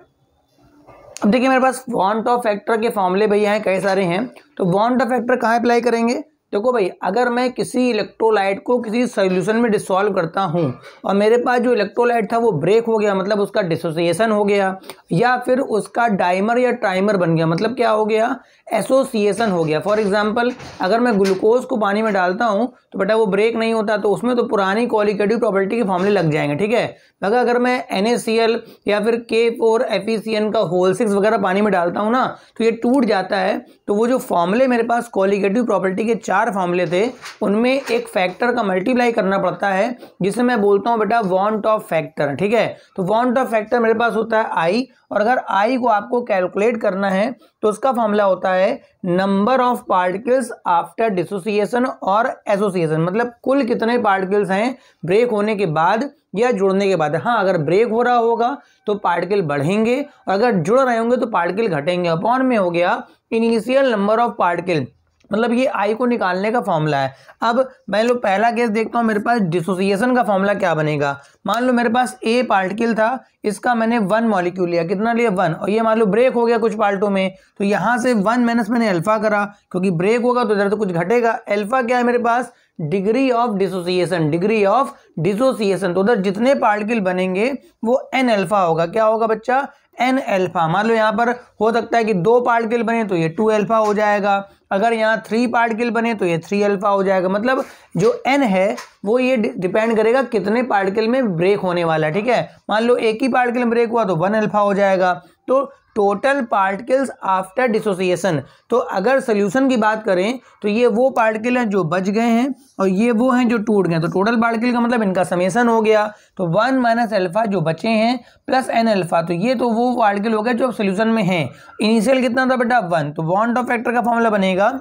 अब देखिए मेरे पास वांट ऑफ फैक्टर के फॉर्मूले भैया हैं, कई सारे हैं। तो वांट ऑफ फैक्टर कहाँ अप्लाई करेंगे, देखो भाई, अगर मैं किसी इलेक्ट्रोलाइट को किसी सॉल्यूशन में डिसॉल्व करता हूँ और मेरे पास जो इलेक्ट्रोलाइट था वो ब्रेक हो गया, मतलब उसका डिसोसिएशन हो गया, या फिर उसका डाइमर या ट्राइमर बन गया, मतलब क्या हो गया, एसोसिएशन हो गया। फॉर एग्जांपल, अगर मैं ग्लूकोज को पानी में डालता हूँ तो बेटा वो ब्रेक नहीं होता, तो उसमें तो पुरानी कॉलिगेटिव प्रॉपर्टी के फॉर्मूले लग जाएंगे, ठीक है। अगर मैं NaCl या फिर K4FeCN का होल 6 वगैरह पानी में डालता हूँ ना, तो ये टूट जाता है। तो वो जो फॉर्मूले मेरे पास कॉलिगेटिव प्रॉपर्टी के 4 फॉर्मूले थे, उनमें एक फैक्टर का मल्टीप्लाई करना पड़ता है, जिसे मैं बोलता हूँ बेटा वांट ऑफ फैक्टर, ठीक है। तो वांट ऑफ फैक्टर मेरे पास होता है I, और अगर I को आपको कैलकुलेट करना है तो उसका फॉर्मूला होता है number of particles after dissociation और एसोसिएशन, मतलब कुल कितने पार्टिकल्स हैं ब्रेक होने के बाद या जुड़ने के बाद। हाँ, अगर ब्रेक हो रहा होगा तो पार्टिकल बढ़ेंगे, और अगर जुड़ रहे होंगे तो पार्टिकल घटेंगे। अपॉन में हो गया इनिशियल नंबर ऑफ पार्टिकल, मतलब ये I को निकालने का फॉर्मूला है। अब मैं लो पहला केस देखता हूँ, मेरे पास डिसोसिएशन का फॉर्मूला क्या बनेगा। मान लो मेरे पास A पार्टिकल था, इसका मैंने 1 मॉलिक्यूल लिया, कितना लिया 1, और ये मान लो ब्रेक हो गया कुछ पार्टों में, तो यहाँ से 1 माइनस मैंने अल्फा करा, क्योंकि ब्रेक होगा तो इधर तो कुछ घटेगा। अल्फा क्या है मेरे पास, degree of dissociation, degree of dissociation, तो उधर जितने पार्टिकल बनेंगे वो n अल्फा होगा। क्या होगा बच्चा, n अल्फा। मान लो यहाँ पर हो सकता है कि 2 पार्टिकल बने तो ये 2 अल्फा हो जाएगा, अगर यहाँ 3 पार्टिकल बने तो ये 3 अल्फा हो जाएगा। मतलब जो n है वो ये डिपेंड करेगा कितने पार्टिकल में ब्रेक होने वाला है, ठीक है। मान लो एक ही पार्टिकल में ब्रेक हुआ तो 1 अल्फा हो जाएगा। तो टोटल पार्टिकल्स आफ्टर डिसोसिएशन, तो अगर सोल्यूशन की बात करें तो ये वो पार्टिकल हैं जो बच गए हैं और ये वो हैं जो टूट गए, तो टोटल पार्टिकल का मतलब इनका समेशन हो गया। तो 1 माइनस अल्फा जो बचे हैं प्लस n अल्फा, तो ये तो वो पार्टिकल हो गए जो सोल्यूशन में हैं। इनिशियल कितना था बेटा 1, तो वांट ऑफ फैक्टर का फॉर्मूला बनेगा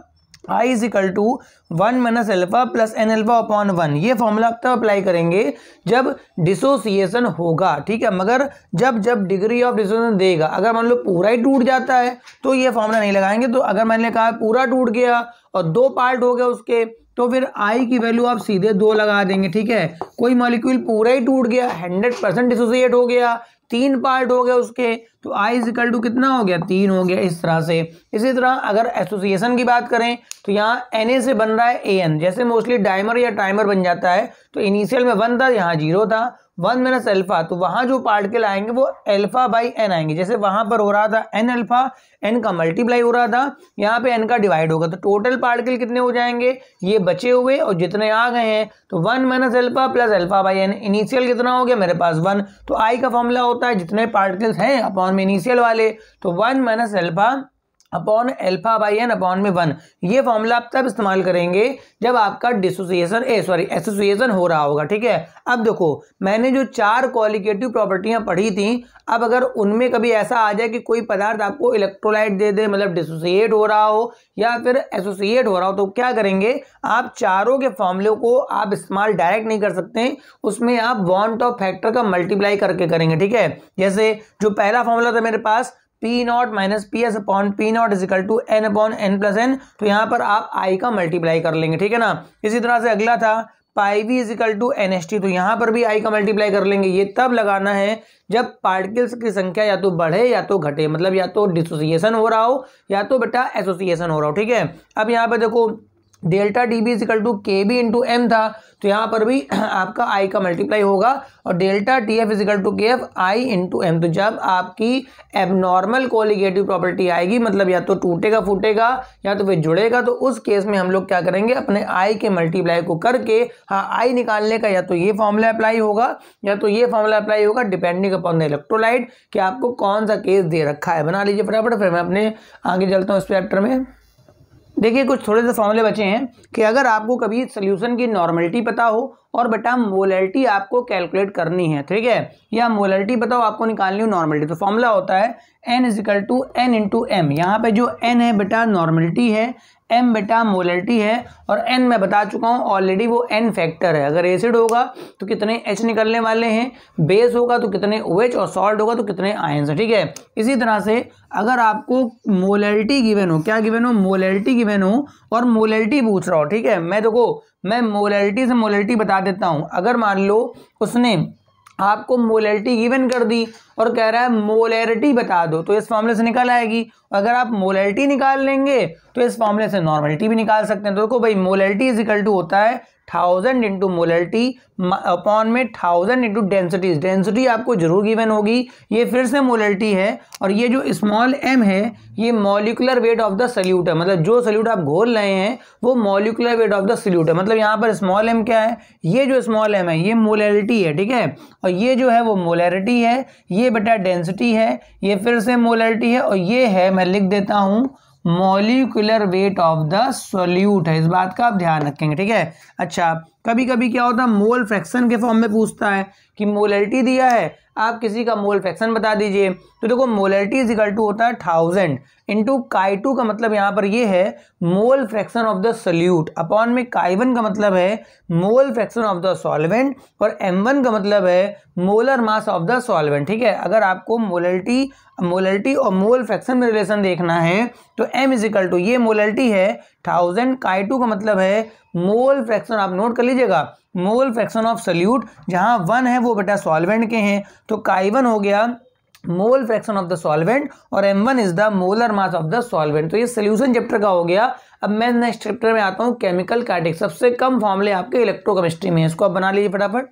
I is equal to 1 minus alpha plus n alpha upon 1। ये फॉर्मूला आप तब अप्लाई करेंगे जब डिसोसिएशन होगा, ठीक है। मगर जब डिग्री ऑफ डिसोसिएशन देगा, अगर मान लो पूरा ही टूट जाता है तो ये फॉर्मूला नहीं लगाएंगे। तो अगर मैंने कहा पूरा टूट गया और 2 पार्ट हो गए उसके, तो फिर I की वैल्यू आप सीधे 2 लगा देंगे, ठीक है। कोई मॉलिक्यूल पूरा ही टूट गया, 100% डिसोसिएट हो गया, 3 पार्ट हो गए उसके, तो I इज इक्वल टू कितना हो गया, 3 हो गया, इस तरह से। इसी तरह अगर एसोसिएशन की बात करें तो यहाँ Na से बन रहा है AN, जैसे मोस्टली डाइमर या ट्राइमर बन जाता है। तो इनिशियल में 1 था, यहाँ 0 था, 1 माइनस अल्फा, तो वहाँ जो पार्टिकल आएंगे वो अल्फा बाई n आएंगे। जैसे वहाँ पर हो रहा था n अल्फा, n का मल्टीप्लाई हो रहा था, यहाँ पे n का डिवाइड होगा, तो टोटल पार्टिकल कितने हो जाएंगे, ये बचे हुए और जितने आ गए हैं, तो 1 minus alpha plus alpha by n। Initial कितना हो गया मेरे पास 1, तो I का फॉर्मूला होता है जितने पार्टिकल्स हैं अपॉन में इनिशियल वाले, तो 1 minus alpha upon alpha by n upon में 1। ये फॉर्मूला आप तब इस्तेमाल करेंगे जब आपका एसोसिएशन हो रहा होगा, ठीक है। अब देखो, मैंने जो 4 कॉलिगेटिव प्रॉपर्टियां पढ़ी थी, अब अगर उनमें कभी ऐसा आ जाए कि कोई पदार्थ आपको इलेक्ट्रोलाइट दे दे, मतलब डिसोसिएट हो रहा हो या फिर एसोसिएट हो रहा हो, तो क्या करेंगे आप, चारों के फॉर्मूले को आप इस्तेमाल डायरेक्ट नहीं कर सकते, उसमें आप वांट ऑफ फैक्टर का मल्टीप्लाई करके करेंगे, ठीक है। जैसे जो पहला फॉर्मूला था मेरे पास P0 minus P S upon P0 is equal to n upon n plus n, तो यहाँ पर आप I का मल्टीप्लाई कर लेंगे, ठीक है ना। इसी तरह से अगला था pi V is equal to NH2, तो यहाँ पर भी I का मल्टीप्लाई कर लेंगे। ये तब लगाना है जब पार्टिकल्स की संख्या या तो बढ़े या तो घटे, मतलब या तो डिसोसिएशन हो रहा हो या तो बेटा एसोसिएशन हो रहा हो, ठीक है। अब यहाँ पर देखो delta D B is equal to K B into M था, तो यहाँ पर भी आपका आई का मल्टीप्लाई होगा, और delta T F is equal to K F I into M. तो जब आपकी एबनॉर्मल कोलिगेटिव प्रॉपर्टी आएगी, मतलब या तो टूटेगा फूटेगा या तो फिर जुड़ेगा, तो उस केस में हम लोग क्या करेंगे, अपने आई के मल्टीप्लाई को करके, हाँ आई निकालने का या तो ये फॉर्मूला अप्लाई होगा या तो ये फॉर्मूला अप्लाई होगा, डिपेंडिंग अपॉन द इलेक्ट्रोलाइट कि आपको कौन सा केस दे रखा है। बना लीजिए फटाफट, फिर मैं अपने आगे चलता हूँ इस चैप्टर में। देखिए कुछ थोड़े से फॉर्मूले बचे हैं कि अगर आपको कभी सोल्यूशन की नॉर्मलिटी पता हो और बेटा मोलैरिटी आपको कैलकुलेट करनी है, ठीक है, या मोलैरिटी बताओ आपको निकालनी हो नॉर्मलिटी, तो फॉर्मूला होता है n is equal to n into M. यहाँ पे जो n है बेटा नॉर्मलिटी है, m बेटा मोलैरिटी है, और n मैं बता चुका हूँ ऑलरेडी वो n फैक्टर है। अगर एसिड होगा तो कितने H निकलने वाले हैं, बेस होगा तो कितने OH, और सॉल्ट होगा तो कितने आयंस है, ठीक है। इसी तरह से अगर आपको मोलैरिटी गिवन हो, क्या गिवन हो, मोलैरिटी गिवन हो और मोलैरिटी पूछ रहा हो, ठीक है, मैं देखो मैं मोलैरिटी से मोलैरिटी बता देता हूँ। अगर मान लो उसने आपको मोलैरिटी गिवन कर दी और कह रहा है मोलैरिटी बता दो, तो इस फॉर्मूले से निकल आएगी। अगर आप मोलैरिटी निकाल लेंगे तो इस फॉर्मूले से नॉर्मलिटी भी निकाल सकते हैं। तो देखो भाई, मोलैरिटी इज इक्वल टू होता है 1000 इंटू मोलैरिटी अपॉन में 1000 इंटू डेंसिटी। डेंसिटी आपको जरूर गिवन होगी, ये फिर से मोलैरिटी है, और ये जो स्मॉल m है ये molecular weight of the salute है, मतलब जो सल्यूट आप घोल रहे हैं वो molecular weight of the salute है। मतलब यहाँ पर स्मॉल m क्या है, ये जो स्मॉल m है ये मोलैरिटी है, ठीक है, और ये जो है वो मोलैरिटी है, ये बेटा डेंसिटी है, ये फिर से मोलैरिटी है, और ये है, मैं लिख देता हूँ, molecular weight of the solute है। इस बात का आप ध्यान रखेंगे, ठीक है। अच्छा, कभी कभी क्या होता है, मोल फ्रैक्शन के फॉर्म में पूछता है कि मोलैरिटी दिया है, आप किसी का मोल फ्रैक्शन बता दीजिए। तो देखो, मोलैरिटी इज इक्वल टू होता है 1000 इंटू Chi2 का मतलब यहाँ पर ये है मोल fraction of the solute, upon में Chi1 का मतलब है मोल फ्रैक्शन ऑफ द सॉल्वेंट, और M1 का मतलब है molar mass of the solvent, ठीक है। अगर आपको मोलैरिटी और मोल फ्रैक्शन में रिलेशन देखना है तो M इज इक्वल टू, ये मोलैरिटी है 1000, Chi2 का मतलब है मोल फ्रैक्शन, आप नोट कर लीजिएगा, मोल फ्रैक्शन ऑफ सॉल्यूट, जहां 1 है वो बेटा सॉल्वेंट के हैं, तो Chi1 हो गया मोल फ्रैक्शन ऑफ द सॉल्वेंट, और M1 is the molar mass of the solvent. तो ये सोल्यूशन चैप्टर का हो गया। अब मैं नेक्स्ट चैप्टर में आता हूँ, केमिकल काइनेटिक्स। सबसे कम फॉर्मूले आपके इलेक्ट्रोकेमिस्ट्री में है, इसको आप बना लीजिए फटाफट।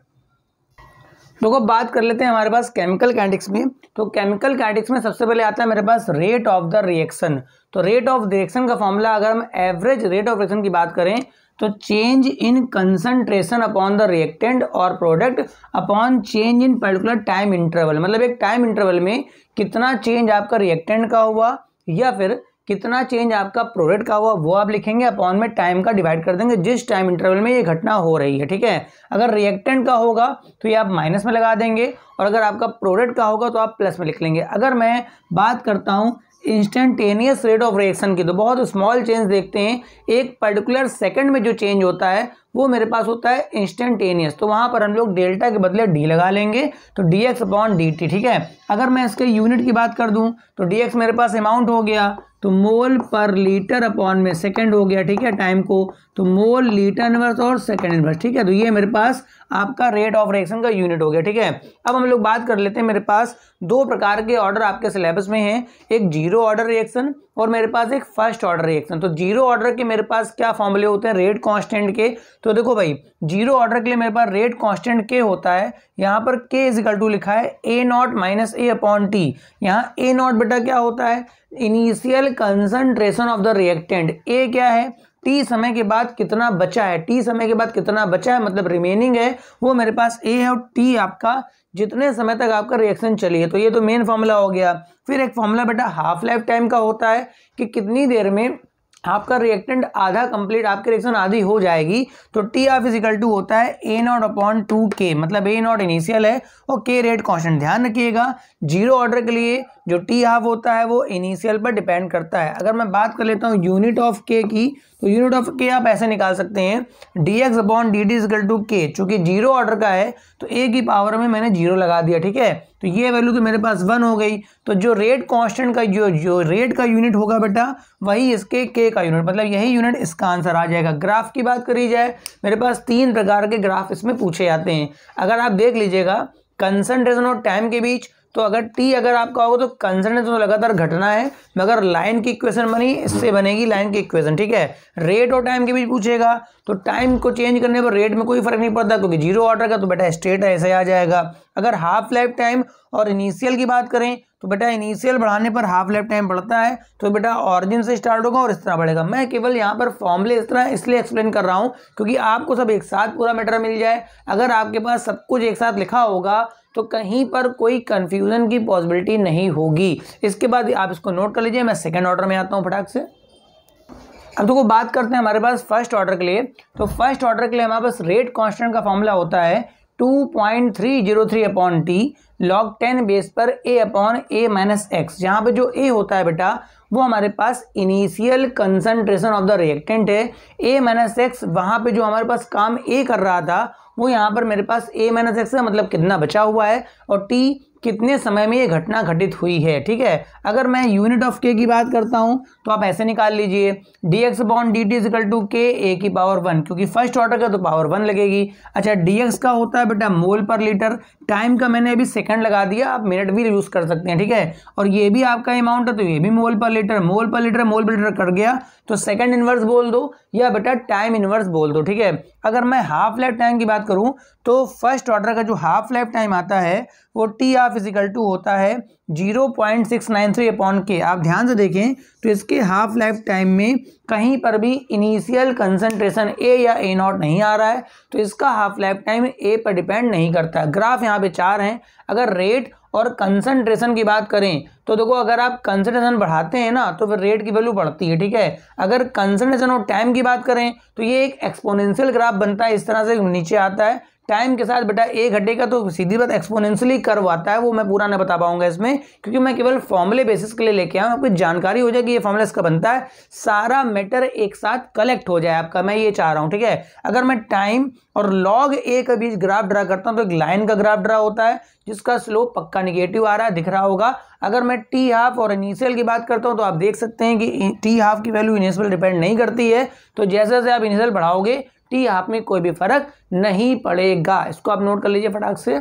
तो बात कर लेते हैं हमारे पास केमिकल काइनेटिक्स में। तो केमिकल काइनेटिक्स में सबसे पहले आता है मेरे पास रेट ऑफ द रिएक्शन। तो रेट ऑफ रिएक्शन का फॉर्मूला, अगर हम एवरेज रेट ऑफ रिएक्शन की बात करें तो change in concentration upon the reactant और product upon change in particular time interval, मतलब एक टाइम इंटरवल में कितना चेंज आपका रिएक्टेंट का हुआ या फिर कितना चेंज आपका प्रोडक्ट का हुआ, वो आप लिखेंगे, अपॉन में टाइम का डिवाइड कर देंगे जिस टाइम इंटरवल में ये घटना हो रही है, ठीक है। अगर रिएक्टेंट का होगा तो ये आप माइनस में लगा देंगे, और अगर आपका प्रोडक्ट का होगा तो आप प्लस में लिख लेंगे। अगर मैं बात करता हूँ इंस्टेंटेनियस रेट ऑफ रिएक्शन की, तो बहुत स्मॉल चेंज देखते हैं, एक पर्टिकुलर सेकंड में जो चेंज होता है वो मेरे पास होता है इंस्टेंटेनियस, तो वहां पर हम लोग डेल्टा के बदले डी लगा लेंगे, तो dx अपॉन dt, ठीक है। अगर मैं इसके यूनिट की बात कर दूं तो dx मेरे पास अमाउंट हो गया, तो मोल पर लीटर अपॉन में सेकंड हो गया, ठीक है, टाइम को, तो मोल लीटर इनवर्स और सेकंड इनवर्स, ठीक है। तो ये मेरे पास आपका रेट ऑफ रिएक्शन का यूनिट हो गया, ठीक है। अब हम लोग बात कर लेते हैं, मेरे पास दो प्रकार के ऑर्डर आपके सिलेबस में हैं, एक जीरो ऑर्डर रिएक्शन और मेरे पास एक फर्स्ट ऑर्डर रिएक्शन। तो जीरो ऑर्डर के मेरे पास क्या फॉर्मूले होते हैं, रेट कांस्टेंट के। तो देखो भाई, जीरो ऑर्डर के लिए मेरे पास रेट कांस्टेंट के होता है, यहाँ पर k इज इक्वल टू लिखा है a not minus a upon T. यहाँ a नॉट बेटा क्या होता है, initial concentration of the reactant, a क्या है, टी समय के बाद कितना बचा है, टी समय के बाद कितना बचा है मतलब रिमेनिंग है, वो मेरे पास a है, और टी आपका जितने समय तक आपका रिएक्शन चली है। तो ये तो मेन फॉर्मूला हो गया। फिर एक फॉर्मूला बेटा हाफ लाइफ टाइम का होता है कि कितनी देर में आपका रिएक्टेंट आधा कंप्लीट, आपकी रिएक्शन आधी हो जाएगी, तो T of is equal to होता है a नॉट अपॉन 2k, मतलब a नॉट इनिशियल है और k रेट कांस्टेंट। ध्यान रखिएगा, जीरो ऑर्डर के लिए जो टी हाफ होता है वो इनिशियल पर डिपेंड करता है। अगर मैं बात कर लेता हूँ यूनिट ऑफ k की, तो यूनिट ऑफ k आप ऐसे निकाल सकते हैं, dx upon dt is equal to k। चूंकि जीरो ऑर्डर का है तो a की पावर में मैंने जीरो लगा दिया, ठीक है, तो ये वैल्यू तो मेरे पास 1 हो गई। तो जो रेट कांस्टेंट का जो रेट का यूनिट होगा बेटा, वही इसके k का यूनिट, मतलब यही यूनिट इसका आंसर आ जाएगा। ग्राफ की बात करी जाए, मेरे पास 3 प्रकार के ग्राफ इसमें पूछे जाते हैं। अगर आप देख लीजिएगा कंसंट्रेशन और टाइम के बीच, तो अगर टी अगर आपका होगा तो कंसंट्रेशन तो लगातार घटना है, मगर लाइन की इक्वेशन बनी, इससे बनेगी लाइन की इक्वेशन, ठीक है। रेट और टाइम के बीच पूछेगा तो टाइम को चेंज करने पर रेट में कोई फर्क नहीं पड़ता, क्योंकि जीरो ऑर्डर का तो बेटा स्ट्रेट ऐसे आ जाएगा। अगर हाफ लाइफ टाइम और इनिशियल की बात करें तो बेटा इनिशियल बढ़ाने पर हाफ लाइफ टाइम बढ़ता है, तो बेटा ऑरिजिन से स्टार्ट होगा और इस तरह बढ़ेगा। मैं केवल यहाँ पर फॉर्मूले इस तरह इसलिए एक्सप्लेन कर रहा हूँ क्योंकि आपको सब एक साथ पूरा मैटर मिल जाए। अगर आपके पास सब कुछ एक साथ लिखा होगा तो कहीं पर कोई कंफ्यूजन की पॉसिबिलिटी नहीं होगी। इसके बाद आप इसको नोट कर लीजिए। मैं सेकेंड ऑर्डर में आता हूँ फटाक से। अब तो बात करते हैं हमारे पास फर्स्ट ऑर्डर के लिए। तो फर्स्ट ऑर्डर के लिए हमारे पास रेट कांस्टेंट का फॉर्मूला होता है 2.303 अपॉन टी log 10 बेस पर a upon a minus x. जहाँ पे जो a होता है बेटा वो हमारे पास initial concentration of the reactant है, a माइनस एक्स वहाँ पे जो हमारे पास काम a कर रहा था वो यहाँ पर मेरे पास a माइनस एक्स है, मतलब कितना बचा हुआ है, और t कितने समय में ये घटना घटित हुई है। ठीक है, अगर मैं यूनिट ऑफ के की बात करता हूं तो आप ऐसे निकाल लीजिए dx upon dt is equal to K A की पावर 1, क्योंकि फर्स्ट ऑर्डर का तो पावर 1 लगेगी। अच्छा, dx का होता है बेटा मोल पर लीटर, टाइम का मैंने अभी सेकंड लगा दिया, आप मिनट भी यूज कर सकते हैं। ठीक है, और ये भी आपका अमाउंट है तो ये भी मोल पर लीटर, मोल पर लीटर मोल पर लीटर कर गया तो सेकंड इनवर्स बोल दो या बेटा टाइम इनवर्स बोल दो। ठीक है, अगर मैं हाफ लाइफ टाइम की बात करूं तो फर्स्ट ऑर्डर का जो हाफ लाइफ टाइम आता है वो टी हाफ इजिकल टू होता है 0.693 अपॉन के। आप ध्यान से देखें तो इसके हाफ लाइफ टाइम में कहीं पर भी इनिशियल कंसंट्रेशन ए या ए नॉट नहीं आ रहा है, तो इसका हाफ लाइफ टाइम ए पर डिपेंड नहीं करता। ग्राफ यहाँ पे 4 हैं। अगर रेट और कंसंट्रेशन की बात करें तो देखो, अगर आप कंसंट्रेशन बढ़ाते हैं ना तो फिर रेट की वैल्यू बढ़ती है। ठीक है, अगर कंसंट्रेशन और टाइम की बात करें तो ये एक एक्सपोनेंशियल ग्राफ बनता है, इस तरह से नीचे आता है। टाइम के साथ बेटा ए घटेगा तो सीधी बात एक्सपोनेंशियली कर्व आता है, वो मैं पूरा नहीं बता पाऊंगा इसमें, क्योंकि मैं केवल फॉर्मूले बेसिस के लिए लेके आया हूं, आपको जानकारी हो जाए कि ये फॉर्मूला इसका बनता है, सारा मैटर एक साथ कलेक्ट हो जाए आपका, मैं ये चाह रहा हूं। ठीक है, अगर मैं टाइम और लॉग ए के बीच ग्राफ ड्रा करता हूं तो एक लाइन का ग्राफ ड्रा होता है जिसका स्लोप पक्का निगेटिव आ रहा है, दिख रहा होगा। अगर मैं टी हाफ और इनिशियल की बात करता हूं तो आप देख सकते हैं कि टी हाफ की वैल्यू इनिशियल पर डिपेंड नहीं करती है, तो जैसे जैसे आप इनिशियल बढ़ाओगे टी हाफ में कोई भी फर्क नहीं पड़ेगा। इसको आप नोट कर लीजिए फटाक से।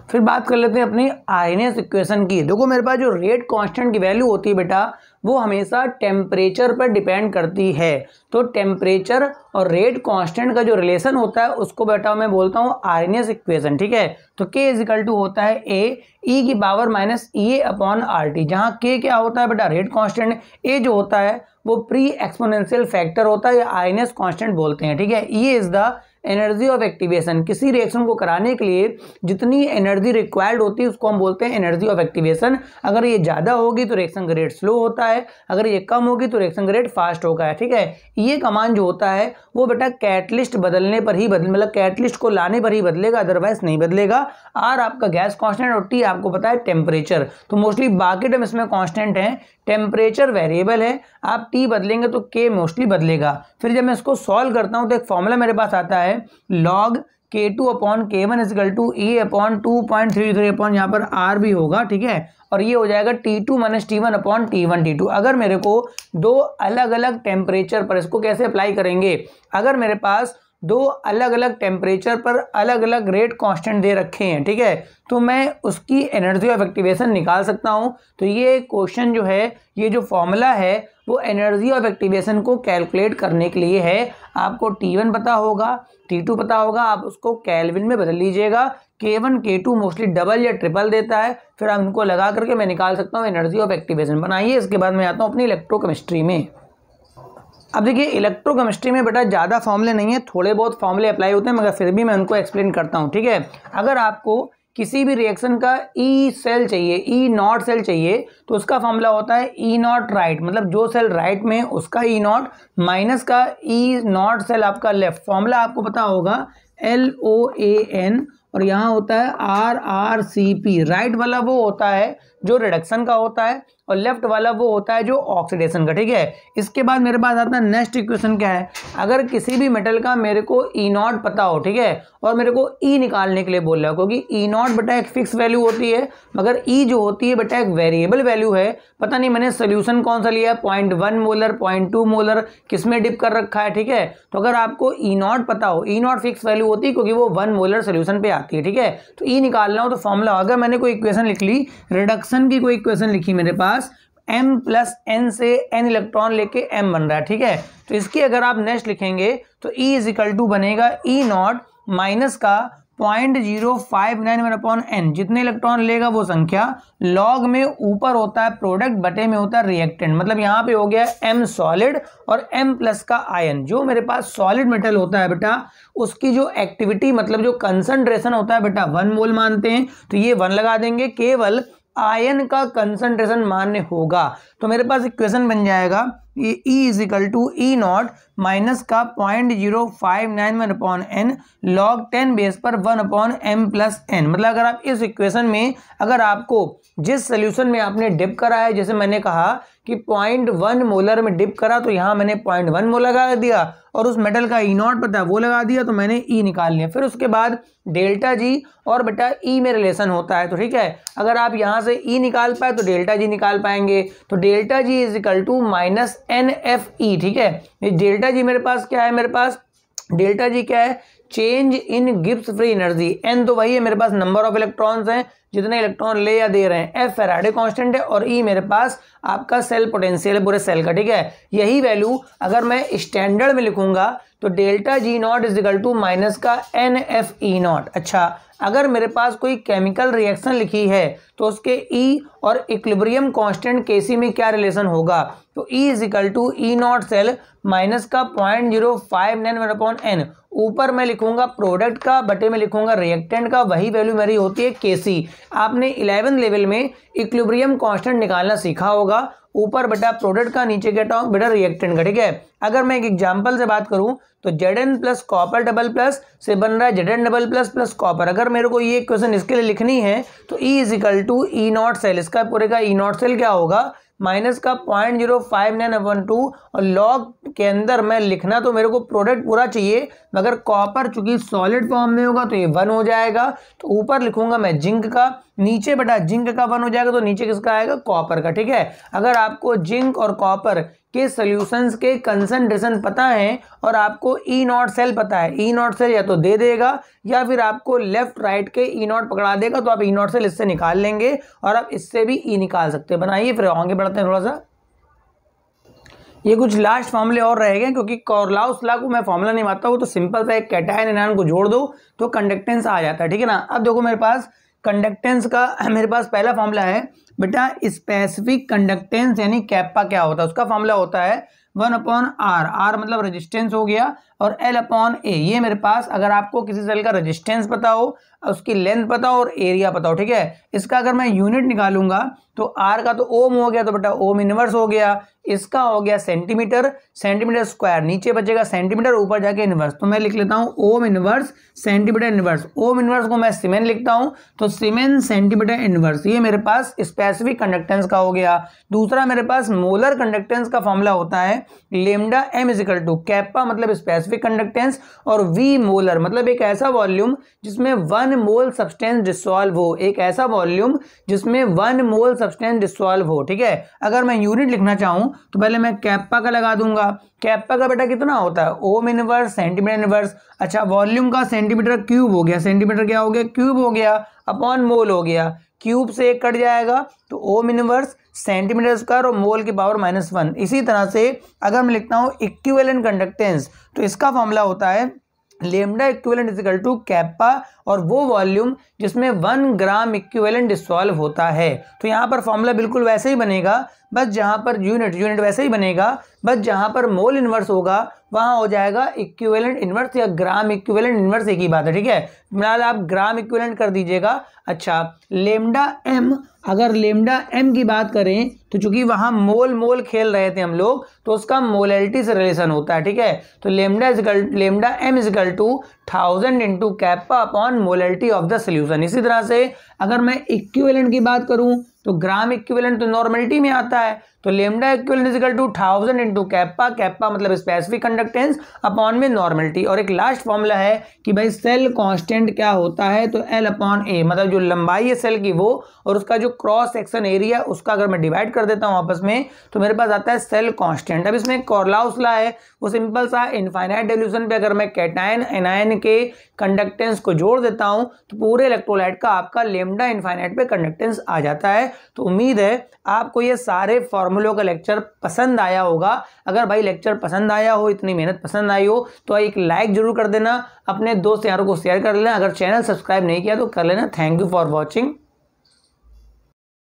फिर बात कर लेते हैं अपनी आर्रहेनियस इक्वेशन की। देखो, मेरे पास जो रेट कांस्टेंट की वैल्यू होती है बेटा वो हमेशा टेम्परेचर पर डिपेंड करती है, तो टेम्परेचर और रेट कांस्टेंट का जो रिलेशन होता है उसको बेटा मैं बोलता हूँ आर्रहेनियस इक्वेशन। ठीक है, तो K इजिकल टू होता है ए ई की पावर माइनस ई अपॉन आर टी, जहाँ K क्या होता है बेटा रेट कांस्टेंट, ए जो होता है वो प्री एक्सपोनेंशियल फैक्टर होता है या आर्रहेनियस कांस्टेंट बोलते हैं। ठीक है, ये is the energy of activation. किसी रिएक्शन को कराने के लिए जितनी एनर्जी रिक्वायर्ड होती है उसको हम बोलते हैं एनर्जी ऑफ एक्टिवेशन। अगर ये ज़्यादा होगी तो रिएक्शन का रेट स्लो होता है, अगर ये कम होगी तो रिएक्शन का रेट फास्ट होगा। ठीक है, ये कमांड जो होता है वो बेटा कैटलिस्ट बदलने पर ही मतलब कैटलिस्ट को लाने पर ही बदलेगा, अदरवाइज नहीं बदलेगा। आर आपका गैस कांस्टेंट और टी आपको पता है टेम्परेचर, तो मोस्टली बाकी टर्म इसमें कांस्टेंट है, टेम्परेचर वेरिएबल है, आप टी बदलेंगे तो के मोस्टली बदलेगा। फिर जब मैं इसको सॉल्व करता हूं तो एक फॉर्मूला मेरे पास आता है log K2 upon K1 is equal to E upon 2.33 upon यहाँ पर R भी होगा। ठीक है, और ये हो जाएगा T2 minus T1 upon T1 T2। अगर मेरे को दो अलग अलग टेम्परेचर पर, इसको कैसे अप्लाई करेंगे, अगर मेरे पास दो अलग अलग टेम्परेचर पर अलग अलग रेट कांस्टेंट दे रखे हैं, ठीक है, तो मैं उसकी एनर्जी ऑफ एक्टिवेशन निकाल सकता हूं। तो ये क्वेश्चन जो है, ये जो फॉर्मूला है वो एनर्जी ऑफ एक्टिवेशन को कैलकुलेट करने के लिए है। आपको T1 पता होगा, T2 पता होगा, आप उसको केल्विन में बदल लीजिएगा। K1 K2 मोस्टली डबल या ट्रिपल देता है, फिर आप इनको लगा करके मैं निकाल सकता हूँ एनर्जी ऑफ एक्टिवेशन। बनाइए, इसके बाद मैं आता हूँ अपनी इलेक्ट्रोकेमिस्ट्री में। अब देखिए, इलेक्ट्रोकेमिस्ट्री में बेटा ज़्यादा फॉर्मूले नहीं है, थोड़े बहुत फॉर्मूले अप्लाई होते हैं, मगर फिर भी मैं उनको एक्सप्लेन करता हूँ। ठीक है, अगर आपको किसी भी रिएक्शन का ई सेल चाहिए, ई नॉट सेल चाहिए, तो उसका फॉर्मूला होता है ई नॉट राइट, मतलब जो सेल राइट में उसका ई नॉट माइनस का ई नॉट सेल आपका लेफ्ट। फॉर्मूला आपको पता होगा LOAN और यहाँ होता है RRCP। राइट वाला वो होता है जो रिडक्शन का होता है और लेफ्ट वाला वो होता है जो ऑक्सीडेशन का। ठीक है, इसके बाद मेरे पास आता है नेक्स्ट इक्वेशन क्या है, अगर किसी भी मेटल का मेरे को ई नॉट पता हो, ठीक है, और मेरे को ई निकालने के लिए बोल रहा है, क्योंकि ई नॉट बेटा एक फिक्स वैल्यू होती है, मगर ई जो होती है बेटा एक वेरिएबल वैल्यू है। पता नहीं मैंने सोल्यूशन कौन सा लिया है, 0.1 मोलर, 0.2 मोलर, किस में डिप कर रखा है। ठीक है, तो अगर आपको ई नॉट पता हो, ई नॉट फिक्स वैल्यू होती है क्योंकि वो 1 मोलर सोल्यूशन पे आती है। ठीक है, तो ई निकालना हो तो फॉर्मूला, अगर मैंने कोई इक्वेशन लिख ली, रिडक्शन की कोई इक्वेशन लिखी मेरे पास, m प्लस n से n इलेक्ट्रॉन लेके m बन रहा है। ठीक है, तो इसकी अगर आप नेक्स्ट लिखेंगे तो E इजिकल टू बनेगा ई नॉट माइनस का 0.0591 अपॉन n, जितने इलेक्ट्रॉन लेगा वो संख्या, लॉग में ऊपर होता है प्रोडक्ट, बटे में होता है रिएक्टेंट, मतलब यहाँ पे हो गया m सॉलिड और m प्लस का आयन। जो मेरे पास सॉलिड मेटल होता है बेटा उसकी जो एक्टिविटी मतलब जो कंसंट्रेशन होता है बेटा 1 मोल मानते हैं, तो ये 1 लगा देंगे, केवल आयन का कंसंट्रेशन मान्य होगा। तो मेरे पास इक्वेशन बन जाएगा ये E is equal to E not minus का 0.0591 अपॉन एन लॉग 10 बेस पर 1 अपॉन m प्लस n। मतलब अगर आप इस इक्वेशन में अगर आपको जिस सोल्यूशन में आपने डिप करा है, जैसे मैंने कहा कि 0.1 मोलर में डिप करा तो यहाँ मैंने 0.1 मोलर लगा दिया और उस मेटल का ई नॉट पता है वो लगा दिया, तो मैंने ई निकाल लिया। फिर उसके बाद डेल्टा जी और बेटा ई में रिलेशन होता है, तो ठीक है, अगर आप यहाँ से ई निकाल पाए तो डेल्टा जी निकाल पाएंगे। तो delta G is equal to minus N F E. ठीक है, ये डेल्टा जी मेरे पास क्या है, मेरे पास डेल्टा जी क्या है, change in Gibbs free energy. N तो वही है मेरे पास नंबर ऑफ इलेक्ट्रॉन्स हैं, जितने इलेक्ट्रॉन ले या दे रहे हैं। एफ फैराडे कांस्टेंट है और ई मेरे पास आपका सेल पोटेंशियल है पूरे सेल का। ठीक है, यही वैल्यू अगर मैं स्टैंडर्ड में लिखूंगा तो delta G not is equal to minus का एन एफ ई नॉट। अच्छा, अगर मेरे पास कोई केमिकल रिएक्शन लिखी है तो उसके ई और इक्विलिब्रियम कांस्टेंट केसी में क्या रिलेशन होगा, तो E is equal to E not cell minus का 0.0591 अपॉन एन। ऊपर मैं लिखूंगा प्रोडक्ट का, बटे में लिखूंगा रिएक्टेंट का, वही वैल्यू मेरी होती है केसी। आपने 11 लेवल में इक्विलिब्रियम कांस्टेंट निकालना सीखा होगा, ऊपर बेटा प्रोडक्ट का, नीचे क्या बेटा रिएक्टेंट का। ठीक है, अगर मैं एक एग्जांपल से बात करूं तो Zn plus copper double plus से बन रहा है Zn double plus plus copper. अगर मेरे को ये क्वेश्चन इसके लिए लिखनी है तो E is equal to E not cell, इसका पूरे का ई नॉट सेल क्या होगा, माइनस का 0.0591 और लॉग के अंदर मैं लिखना तो मेरे को प्रोडक्ट पूरा चाहिए, मगर कॉपर चूंकि सॉलिड फॉर्म में होगा तो ये 1 हो जाएगा। तो ऊपर लिखूंगा मैं जिंक का, नीचे बेटा जिंक का 1 हो जाएगा तो नीचे किसका आएगा, कॉपर का। ठीक है, अगर आपको जिंक और कॉपर के सॉल्यूशंस के कंसंट्रेशन पता है और आपको ई नॉट सेल पता है, ई नॉट सेल या तो दे देगा या फिर आपको लेफ्ट राइट के ई नॉट पकड़ा देगा, तो आप ई नॉट सेल इससे निकाल लेंगे और आप इससे भी ई निकाल सकते हैं। बनाइए, फिर आगे बढ़ते हैं थोड़ा सा। ये कुछ लास्ट फॉर्मूले और रहेंगे क्योंकि कोरलाउस लॉ को मैं फॉर्मूला नहीं मानता हूँ, तो सिंपल सा एक कैटायन एनायन को जोड़ दो तो कंडक्टेंस आ जाता है। ठीक है ना, अब देखो मेरे पास कंडक्टेंस का मेरे पास पहला फॉर्मूला है बेटा स्पेसिफिक कंडक्टेंस यानी कैप्पा क्या होता है, उसका फॉर्मूला होता है 1 अपॉन आर। आर मतलब रेजिस्टेंस हो गया और एल अपॉन ए। ये मेरे पास अगर आपको किसी सेल का रेजिस्टेंस पता हो, उसकी लेंथ पता हो और एरिया पता हो, ठीक है, इसका अगर मैं यूनिट निकालूंगा तो आर का तो ओम हो गया, तो बेटा ओम इनवर्स हो गया, इसका हो गया सेंटीमीटर, सेंटीमीटर स्क्वायर, नीचे बचेगा सेंटीमीटर, ऊपर जाके इनवर्स। तो मैं लिख लेता हूँ ohm inverse centimetre inverse. Ohm inverse को मैं सीमेन लिखता हूँ तो सीमेन सेंटीमीटर इनवर्स। ये मेरे पास स्पेसिफिक कंडक्टेंस का हो गया। दूसरा मेरे पास मोलर कंडक्टेंस का फॉर्मूला होता है lambda M is equal to kappa मतलब स्पेसिफिक कंडक्टेंस और वी मोलर मतलब एक ऐसा वॉल्यूम जिसमें 1 मोल सब्सटेंस डिसॉल्व हो, एक ऐसा वॉल्यूम जिसमें 1 मोल सब्सटेंस डिसॉल्व हो। ठीक है, अगर मैं यूनिट लिखना चाहूं तो पहले मैं कैप्पा का लगा दूंगा। कैप्पा का बेटा कितना होता है, ओम इनवर्स सेंटीमीटर इनवर्स। अच्छा, वॉल्यूम का सेंटीमीटर क्यूब हो गया, सेंटीमीटर क्या हो गया, क्यूब हो गया, अपॉन मोल हो गया, क्यूब से एक कट जाएगा तो ओम इनवर्स सेंटीमीटर स्क्वायर और मोल की पावर -1। इसी तरह से अगर मैं लिखता हूं इक्विवेलेंट कंडक्टेंस तो इसका फॉर्मूला होता है lambda equivalent is equal to kappa और वो वॉल्यूम जिसमें 1 ग्राम इक्विवेलेंट डिसॉल्व होता है। तो यहाँ पर फॉर्मूला बिल्कुल वैसे ही बनेगा, बस जहाँ पर यूनिट वैसे ही बनेगा, बस जहाँ पर मोल इनवर्स होगा वहाँ हो जाएगा इक्विवेलेंट इनवर्स या ग्राम इक्विवेलेंट इनवर्स, एक ही बात है। ठीक है, फिलहाल आप ग्राम इक्विवेलेंट कर दीजिएगा। अच्छा, लेमडा एम, अगर लेमडा एम की बात करें तो चूंकि वहाँ मोल खेल रहे थे हम लोग तो उसका मोलैलिटी से रिलेशन होता है। ठीक है, तो lambda M is equal to 1000 into kappa upon molality of the solution. इसी तरह से अगर मैं इक्विवेलेंट की बात करूं तो ग्राम इक्विवेलेंट तो नॉर्मलिटी में आता है, तो lambda equivalent is equal to 1000 into kappa, kappa मतलब स्पेसिफिक कंडक्टेंस अपॉन में नॉर्मलिटी। और एक लास्ट फॉर्मूला है कि भाई सेल कांस्टेंट क्या होता है, तो एल अपॉन ए मतलब जो लंबाई है सेल की वो और उसका जो क्रॉस सेक्शन एरिया उसका अगर मैं डिवाइड कर देता हूं आपस में तो मेरे पास आता है सेल कांस्टेंट। अब इसमें कोरलाउस लॉ है, वो सिंपल सा इनफाइनाइट डिल्यूशन पे अगर मैं कैटायन एनायन के कंडक्टेंस को जोड़ देता हूं तो पूरे इलेक्ट्रोलाइट का आपका लेमडा इनफाइनाइट पे कंडक्टेंस आ जाता है। तो उम्मीद है आपको ये सारे फॉर्मूलों का लेक्चर पसंद आया होगा। अगर भाई लेक्चर पसंद आया हो, इतनी मेहनत पसंद आई हो तो एक लाइक जरूर कर देना, अपने दोस्त यारों को शेयर कर लेना, अगर चैनल सब्सक्राइब नहीं किया तो कर लेना। Thank you for watching.